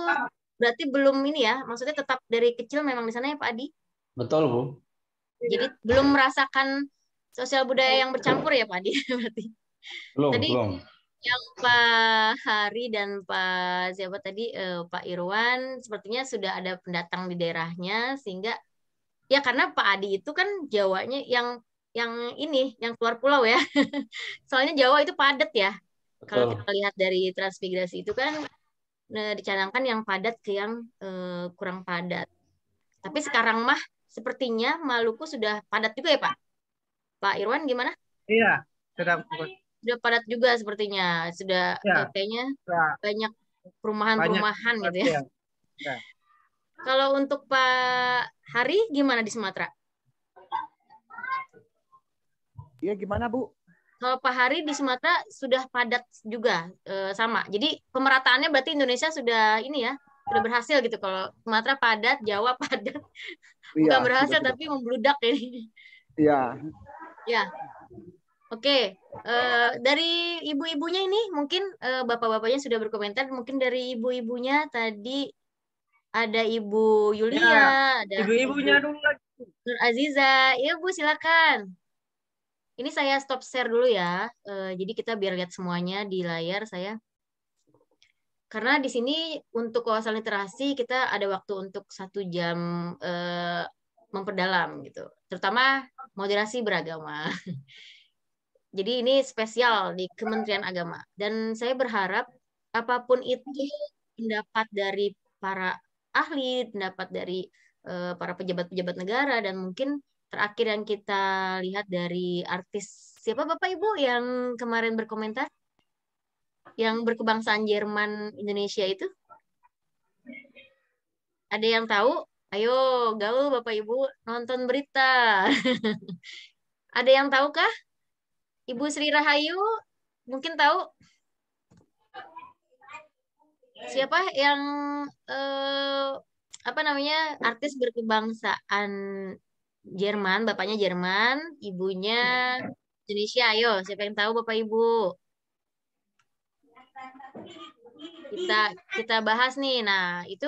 berarti belum ini ya, maksudnya tetap dari kecil memang di sana ya Pak Adi? Betul, Bu. Jadi belum merasakan sosial budaya yang bercampur ya Pak Adi berarti. Belum. Yang Pak Hari dan Pak siapa tadi Pak Irwan sepertinya sudah ada pendatang di daerahnya sehingga ya karena Pak Adi itu kan Jawanya yang ini yang keluar pulau ya. Soalnya Jawa itu padat ya. Kalau kita lihat dari transmigrasi itu kan dicanangkan yang padat ke yang kurang padat. Tapi sekarang mah sepertinya Maluku sudah padat juga ya Pak. Pak Irwan gimana? Iya, sudah padat juga sepertinya. Sudah kayaknya banyak perumahan-perumahan gitu ya. Ya. Kalau untuk Pak Hari gimana di Sumatera? Iya gimana Bu? Kalau Pak Hari di Sumatera sudah padat juga sama. Jadi pemerataannya berarti Indonesia sudah ini ya, sudah berhasil gitu. Kalau Sumatera padat, Jawa padat. Bukan berhasil tapi membludak ini. Iya. Ya. Oke. Dari ibu-ibunya ini mungkin bapak-bapaknya sudah berkomentar. Mungkin dari ibu-ibunya tadi ada Ibu Yulia, ada ibu-ibunya dulu lagi. Nur Aziza. Iya Bu, silakan. Ini saya stop share dulu ya. Jadi kita biar lihat semuanya di layar saya. Karena di sini untuk wawasan literasi kita ada waktu untuk 1 jam memperdalam gitu. Terutama moderasi beragama. Jadi ini spesial di Kementerian Agama. Dan saya berharap apapun itu pendapat dari para ahli, pendapat dari para pejabat-pejabat negara, dan mungkin terakhir yang kita lihat dari artis, siapa Bapak Ibu yang kemarin berkomentar? Yang berkebangsaan Jerman Indonesia itu? Ada yang tahu? Ayo, gaul Bapak Ibu, nonton berita. Ada yang tahu kah? Ibu Sri Rahayu, mungkin tahu? Siapa yang artis berkebangsaan Jerman, bapaknya Jerman, ibunya Indonesia. Ayo, siapa yang tahu Bapak Ibu? Kita bahas nih. Nah, itu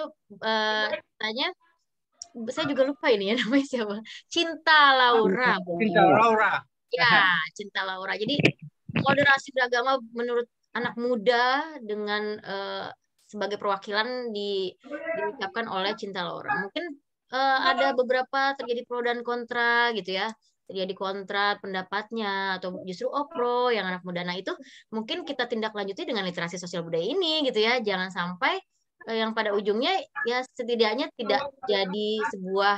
tanya saya juga lupa ini ya namanya siapa. Cinta Laura. Cinta Laura. Ya, Cinta Laura. Jadi moderasi beragama menurut anak muda dengan sebagai perwakilan diucapkan oleh Cinta Laura. Mungkin ada beberapa terjadi pro dan kontra gitu ya. Terjadi kontra pendapatnya atau justru pro yang anak muda. Nah, itu mungkin kita tindak lanjuti dengan literasi sosial budaya ini gitu ya. Jangan sampai yang pada ujungnya ya setidaknya tidak jadi sebuah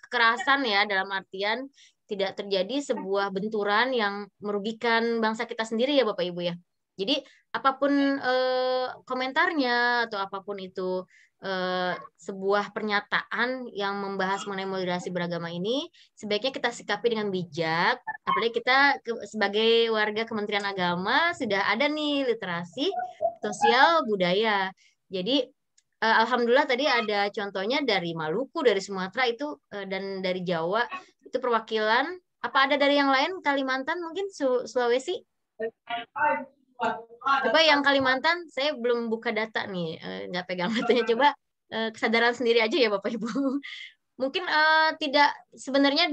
kekerasan ya, dalam artian tidak terjadi sebuah benturan yang merugikan bangsa kita sendiri ya Bapak Ibu ya. Jadi apapun komentarnya atau apapun itu sebuah pernyataan yang membahas mengenai moderasi beragama ini, sebaiknya kita sikapi dengan bijak. Apalagi kita sebagai warga Kementerian Agama sudah ada nih literasi sosial budaya. Jadi alhamdulillah tadi ada contohnya dari Maluku, dari Sumatera itu dan dari Jawa itu perwakilan. Apa ada dari yang lain? Kalimantan mungkin, Sulawesi? Coba yang Kalimantan, saya belum buka data nih, nggak pegang datanya. Coba kesadaran sendiri aja ya Bapak Ibu. Mungkin tidak sebenarnya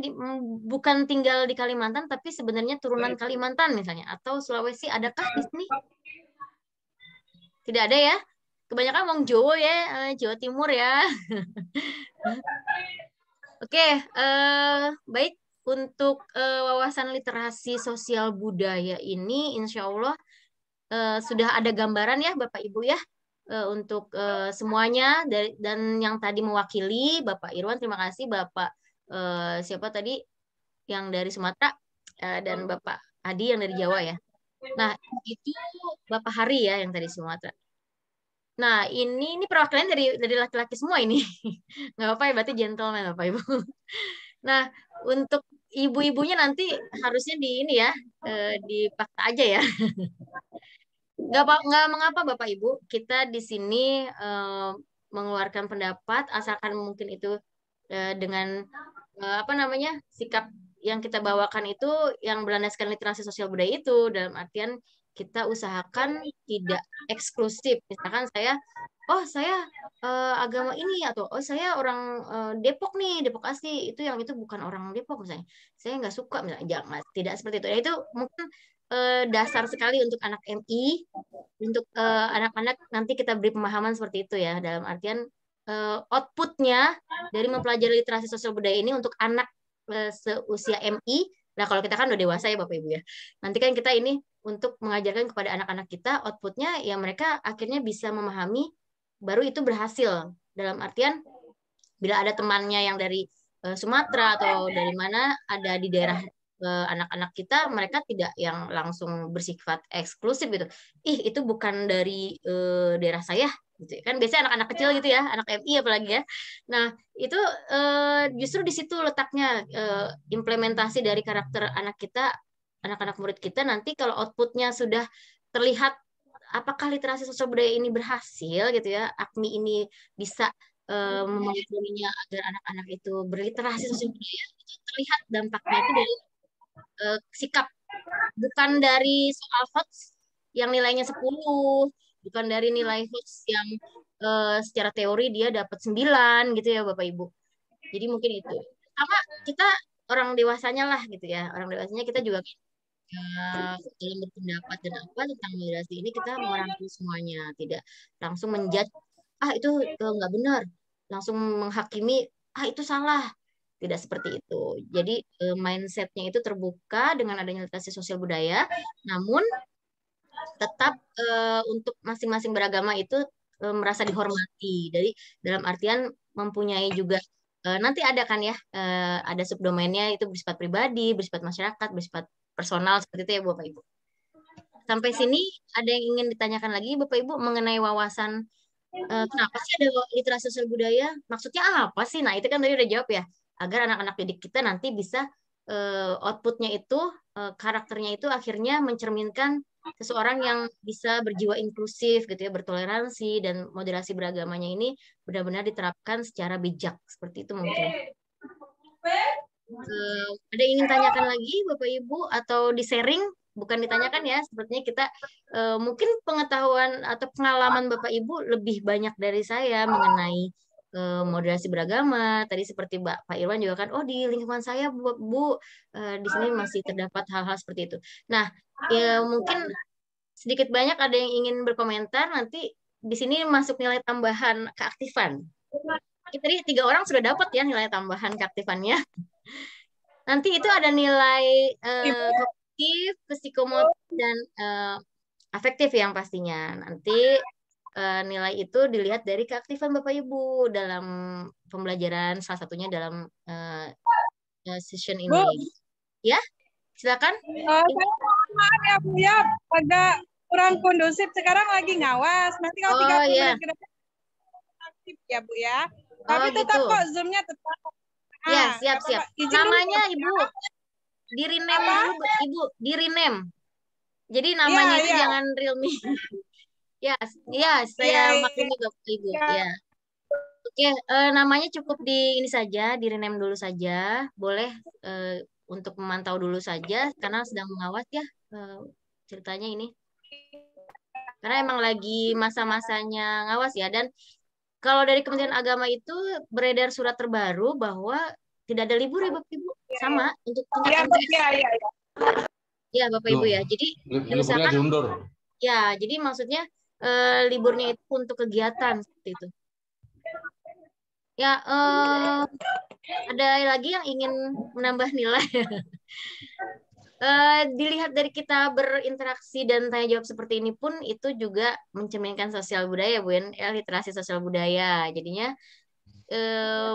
bukan tinggal di Kalimantan, tapi sebenarnya turunan Kalimantan misalnya, atau Sulawesi, adakah di sini? Tidak ada ya? Kebanyakan Wong Jawa ya, Jawa Timur ya. Oke, baik. Untuk wawasan literasi sosial budaya ini, insya Allah sudah ada gambaran ya Bapak Ibu ya, untuk semuanya. Dan yang tadi mewakili Bapak Irwan, terima kasih. Bapak siapa tadi? yang dari Sumatera dan Bapak Adi yang dari Jawa ya. Nah, itu Bapak Hari ya yang dari Sumatera. Nah, ini perwakilan dari laki-laki semua ini. Nggak apa-apa ya, berarti gentleman Bapak Ibu. Nah, untuk ibu-ibunya nanti harusnya di ini ya, dipaksa aja ya. Nggak mengapa Bapak Ibu, kita di sini mengeluarkan pendapat, asalkan mungkin itu dengan apa namanya, sikap yang kita bawakan itu yang berlandaskan literasi sosial budaya itu, dalam artian kita usahakan tidak eksklusif. Misalkan saya agama ini, atau saya orang Depok nih, Depok asli, itu yang itu bukan orang Depok misalnya. Saya nggak suka misalnya, jangan, tidak seperti itu. Itu mungkin dasar sekali untuk anak MI, untuk anak-anak nanti kita beri pemahaman seperti itu ya, dalam artian outputnya dari mempelajari literasi sosial budaya ini untuk anak seusia MI. Nah, kalau kita kan udah dewasa ya Bapak Ibu ya. Nanti kan kita ini untuk mengajarkan kepada anak-anak kita, outputnya ya mereka akhirnya bisa memahami, baru itu berhasil. Dalam artian bila ada temannya yang dari Sumatera atau dari mana ada di daerah anak-anak kita, mereka tidak yang langsung bersifat eksklusif gitu. Itu bukan dari daerah saya gitu. Kan biasanya anak-anak kecil gitu ya, anak MI apalagi ya. Nah, itu justru di situ letaknya implementasi dari karakter anak kita, anak-anak murid kita nanti kalau outputnya sudah terlihat apakah literasi sosial budaya ini berhasil gitu ya, AKMI ini bisa memakluminya agar anak-anak itu berliterasi sosial budaya, itu terlihat dampaknya itu dari sikap, bukan dari soal HOTS yang nilainya 10, bukan dari nilai HOTS yang secara teori dia dapat 9 gitu ya Bapak Ibu. Jadi mungkin itu. Sama kita orang dewasanya lah gitu ya. Orang dewasanya kita juga dalam berpendapat dan apa tentang moderasi ini kita merangkul semuanya, tidak langsung menjudge itu nggak benar, langsung menghakimi itu salah, tidak seperti itu. Jadi mindsetnya itu terbuka dengan adanya literasi sosial budaya, namun tetap untuk masing-masing beragama itu merasa dihormati. Dari dalam artian mempunyai juga nanti ada kan ya, ada subdomainnya itu bersifat pribadi, bersifat masyarakat, bersifat personal seperti itu ya Bapak Ibu. Sampai sini ada yang ingin ditanyakan lagi Bapak Ibu mengenai wawasan kenapa sih ada literasi sosial budaya? Maksudnya apa sih? Nah, itu kan tadi udah jawab ya. Agar anak-anak didik kita nanti bisa outputnya itu, karakternya itu akhirnya mencerminkan seseorang yang bisa berjiwa inklusif gitu ya, bertoleransi, dan moderasi beragamanya ini benar-benar diterapkan secara bijak. Seperti itu mungkin. Ada yang ingin tanyakan lagi Bapak Ibu atau di-sharing? Bukan ditanyakan ya, sepertinya kita mungkin pengetahuan atau pengalaman Bapak Ibu lebih banyak dari saya mengenai moderasi beragama. Tadi seperti Pak Irwan juga kan, di lingkungan saya Bu, di sini masih terdapat hal-hal seperti itu. Nah, ya mungkin sedikit banyak ada yang ingin berkomentar, nanti di sini masuk nilai tambahan keaktifan. Tadi 3 orang sudah dapat ya nilai tambahan keaktifannya. Nanti itu ada nilai kognitif, psikomotor, dan afektif yang pastinya. Nanti nilai itu dilihat dari keaktifan Bapak Ibu dalam pembelajaran, salah satunya dalam session ini. Bu. Ya, silakan. Maaf ya Bu ya, agak kurang kondusif. Sekarang lagi ngawas. Nanti kalau 30 menit ke depan aktif ya Bu ya. Tapi tetap gitu. kok Zoom-nya tetap. Ya, siap. Namanya Ibu di-rename dulu, Ibu, di-rename. Jadi namanya itu jangan Realme. Saya maklumi Bapak Ibu. Ya. Oke, namanya cukup di ini saja, di-rename dulu saja. Boleh untuk memantau dulu saja karena sedang mengawas ya ceritanya ini. Karena emang lagi masa-masanya ngawas ya, dan kalau dari Kementerian Agama itu beredar surat terbaru bahwa tidak ada libur ya Bapak Ibu, sama untuk tingkat MTS. Ya Bapak Ibu ya. Jadi liburnya diundur. Ya, jadi maksudnya liburnya itu untuk kegiatan seperti itu. Ya, ada lagi yang ingin menambah nilai. Dilihat dari kita berinteraksi dan tanya jawab seperti ini pun itu juga mencerminkan sosial budaya Bu ya, literasi sosial budaya. Jadinya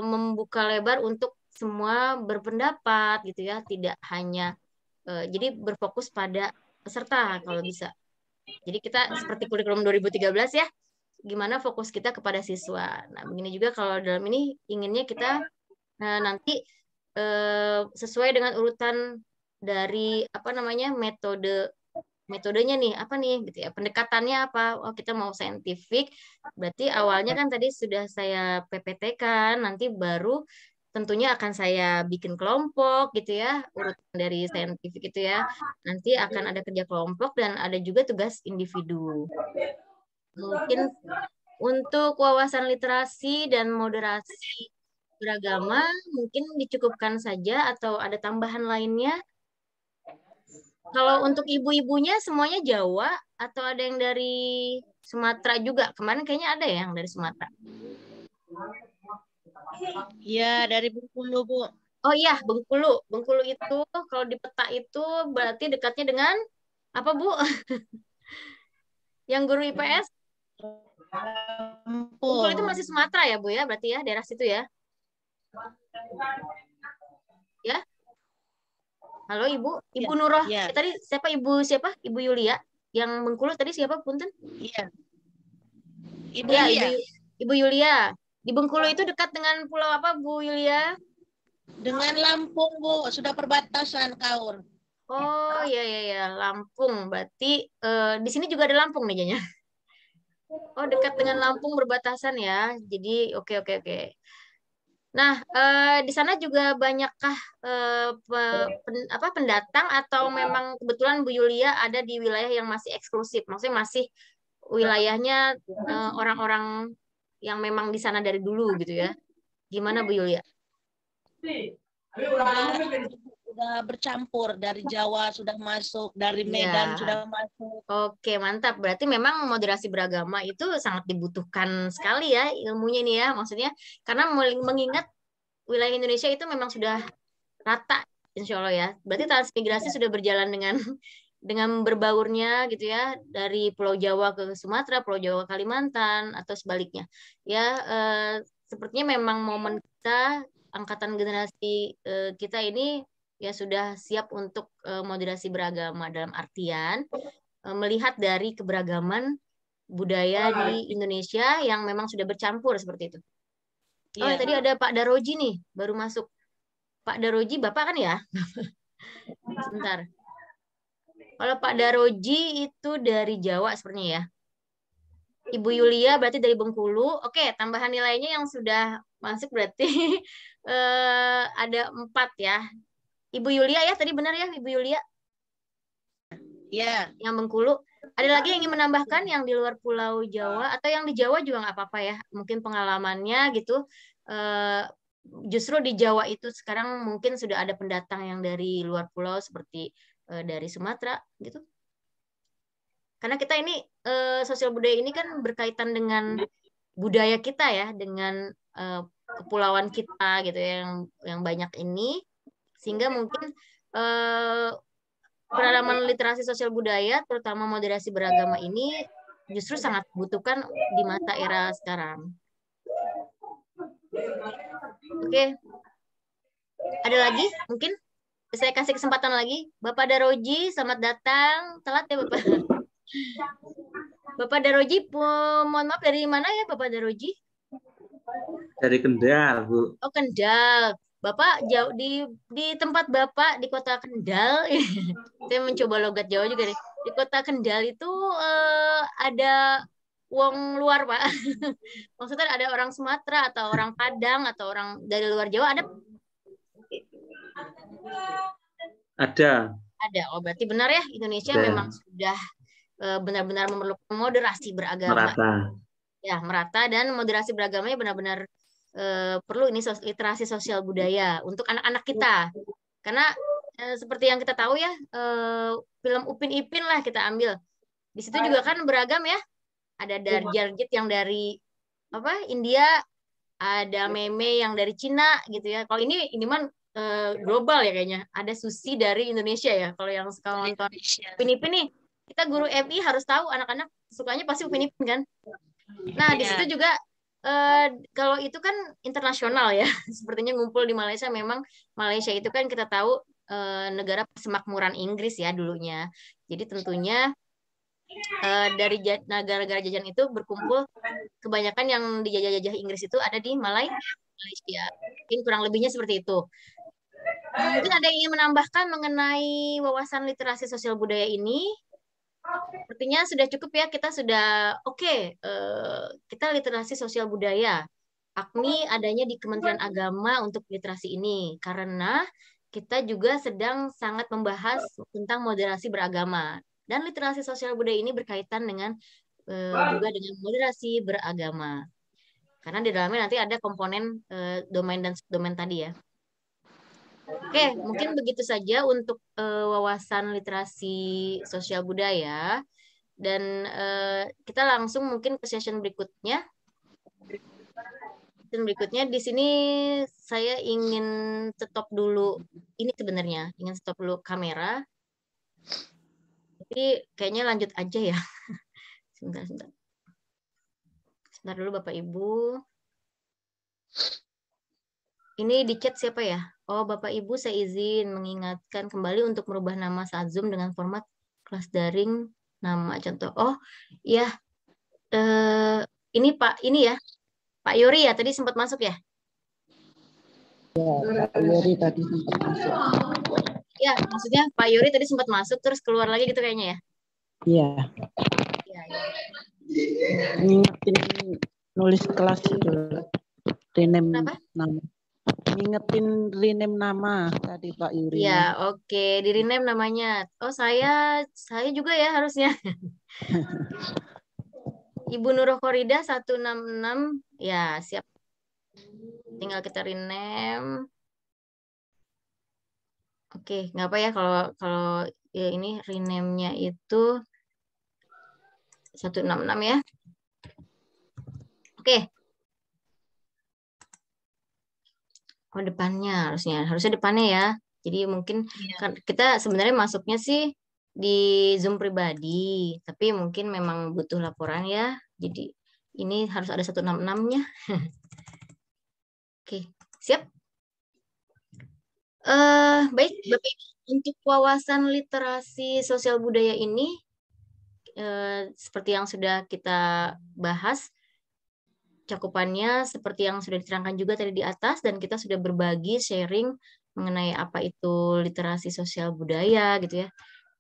membuka lebar untuk semua berpendapat gitu ya, tidak hanya jadi berfokus pada peserta kalau bisa. Jadi kita seperti kurikulum 2013 ya, gimana fokus kita kepada siswa. Nah, begini juga kalau dalam ini inginnya kita nanti sesuai dengan urutan dari apa namanya metodenya nih apa nih gitu ya, pendekatannya apa. Oh, kita mau saintifik, berarti awalnya kan tadi sudah saya PPT-kan, nanti baru tentunya akan saya bikin kelompok gitu ya, urutan dari saintifik itu ya. Nanti akan ada kerja kelompok dan ada juga tugas individu. Mungkin untuk wawasan literasi dan moderasi beragama mungkin dicukupkan saja atau ada tambahan lainnya. Kalau untuk ibu-ibunya semuanya Jawa atau ada yang dari Sumatera juga? Kemarin kayaknya ada ya yang dari Sumatera. Iya, dari Bengkulu, Bu. Oh iya, Bengkulu. Bengkulu itu kalau di peta itu berarti dekatnya dengan apa, Bu? Yang guru IPS? Bengkulu itu masih Sumatera ya, Bu ya? Berarti ya, daerah situ ya? Ya? Halo Ibu, Ibu Nuroh. Ya. Tadi siapa Ibu siapa? Ibu Yulia. Yang Bengkulu tadi siapa Punten? Iya. Ibu ya, Yulia. Ibu Yulia. Di Bengkulu itu dekat dengan pulau apa Bu Yulia? Dengan Lampung, Bu. Sudah perbatasan Kaur. Oh ya, Lampung. Berarti di sini juga ada Lampung nih kayaknya. Oh, dekat dengan Lampung berbatasan ya. Jadi oke. Nah, di sana juga banyakkah pendatang atau memang kebetulan Bu Yulia ada di wilayah yang masih eksklusif? Maksudnya masih wilayahnya orang-orang yang memang di sana dari dulu gitu ya? Gimana Bu Yulia? Sudah bercampur, dari Jawa sudah masuk, dari Medan sudah masuk. Oke, mantap. Berarti memang moderasi beragama itu sangat dibutuhkan sekali ya ilmunya nih ya. Maksudnya karena mengingat wilayah Indonesia itu memang sudah rata, insya Allah ya. Berarti transmigrasi sudah berjalan dengan berbaurnya gitu ya, dari Pulau Jawa ke Sumatera, Pulau Jawa ke Kalimantan, atau sebaliknya. Ya, sepertinya memang momen kita, angkatan generasi kita ini ya sudah siap untuk moderasi beragama dalam artian melihat dari keberagaman budaya di Indonesia yang memang sudah bercampur seperti itu. Oh, ya, tadi ada Pak Daroji nih, baru masuk. Pak Daroji, Bapak kan ya? Sebentar. Kalau Pak Daroji itu dari Jawa sepertinya ya. Ibu Yulia berarti dari Bengkulu. Oke, tambahan nilainya yang sudah masuk berarti ada 4 ya. Ibu Yulia ya, tadi benar ya Ibu Yulia? Iya. Yang Bengkulu. Ada lagi yang ingin menambahkan yang di luar Pulau Jawa atau yang di Jawa juga nggak apa-apa ya. Mungkin pengalamannya gitu. Justru di Jawa itu sekarang mungkin sudah ada pendatang yang dari luar pulau seperti dari Sumatera gitu. Karena kita ini sosial budaya ini kan berkaitan dengan budaya kita ya, dengan kepulauan kita gitu ya, yang banyak ini, sehingga mungkin penanaman literasi sosial budaya, terutama moderasi beragama ini justru sangat dibutuhkan di masa era sekarang. Oke. Ada lagi? Mungkin saya kasih kesempatan lagi. Bapak Daroji, selamat datang. Telat ya Bapak. Bapak Daroji, mohon maaf dari mana ya Bapak Daroji? Dari Kendal, Bu. Oh, Kendal. Bapak jauh di tempat Bapak di kota Kendal. Saya mencoba logat Jawa juga nih. Di kota Kendal itu ada wong luar, Pak. Maksudnya ada orang Sumatera atau orang Padang atau orang dari luar Jawa ada? Ada. Oh, berarti benar ya Indonesia memang sudah benar-benar memerlukan moderasi beragama. Merata. Ya, merata, dan moderasi beragamanya benar-benar perlu ini literasi sosial budaya untuk anak-anak kita. Karena seperti yang kita tahu ya, film Upin Ipin lah kita ambil. Di situ juga kan beragam ya. Ada Darjit yang dari India, ada Meme yang dari Cina gitu ya. Kalau ini mah global ya kayaknya. Ada Susi dari Indonesia ya. Kalau yang sekarang nonton Upin Ipin nih, kita guru FI harus tahu anak-anak sukanya pasti Upin Ipin kan. Nah, di situ juga Kalau itu kan internasional ya, sepertinya ngumpul di Malaysia. Memang Malaysia itu kan kita tahu negara persemakmuran Inggris ya dulunya. Jadi tentunya dari negara-negara jajahan itu berkumpul, kebanyakan yang dijajah-jajah Inggris itu ada di Malaysia. Mungkin kurang lebihnya seperti itu. Mungkin ada yang ingin menambahkan mengenai wawasan literasi sosial budaya ini? Sepertinya sudah cukup ya, kita sudah oke. Kita literasi sosial budaya. AKMI adanya di Kementerian Agama untuk literasi ini, karena kita juga sedang sangat membahas tentang moderasi beragama. Dan literasi sosial budaya ini berkaitan dengan juga dengan moderasi beragama. Karena di dalamnya nanti ada komponen domain dan subdomain tadi ya. Oke, mungkin begitu saja untuk wawasan literasi sosial budaya. Dan kita langsung mungkin ke session berikutnya. Session berikutnya di sini saya ingin stop dulu. Ini sebenarnya ingin stop dulu kamera. Tapi kayaknya lanjut aja ya. Sebentar. Sebentar dulu Bapak Ibu. Ini di chat siapa ya? Oh, Bapak Ibu saya izin mengingatkan kembali untuk merubah nama saat Zoom dengan format kelas daring nama contoh. Oh, ya. Ini Pak, ini ya. Pak Yori ya, tadi sempat masuk ya? Ya, Pak Yori tadi sempat masuk. Ya, maksudnya Pak Yori tadi sempat masuk terus keluar lagi gitu kayaknya ya? Iya. Ya. Ngingetin nulis kelas itu. Rename nama. Ngingetin rename nama tadi Pak Yuri. Ya, oke. Di rename namanya. Oh, saya juga ya harusnya. Ibu Nurul Korida 166. Ya, siap. Tinggal kita rename. Oke, nggak apa ya kalau ya ini rename-nya itu 166 ya. Oke. Oh, depannya harusnya depannya ya. Jadi mungkin kan kita sebenarnya masuknya sih di Zoom pribadi, tapi mungkin memang butuh laporan ya. Jadi ini harus ada 166-nya. Oke, siap. Baik, Bapak Ibu, untuk wawasan literasi sosial budaya ini seperti yang sudah kita bahas, cakupannya seperti yang sudah diterangkan juga tadi di atas, dan kita sudah berbagi sharing mengenai apa itu literasi sosial budaya gitu ya.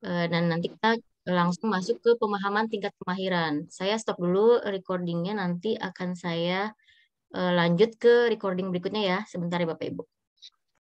Dan nanti kita langsung masuk ke pemahaman tingkat kemahiran. Saya stop dulu recordingnya, nanti akan saya lanjut ke recording berikutnya ya. Sebentar ya Bapak Ibu.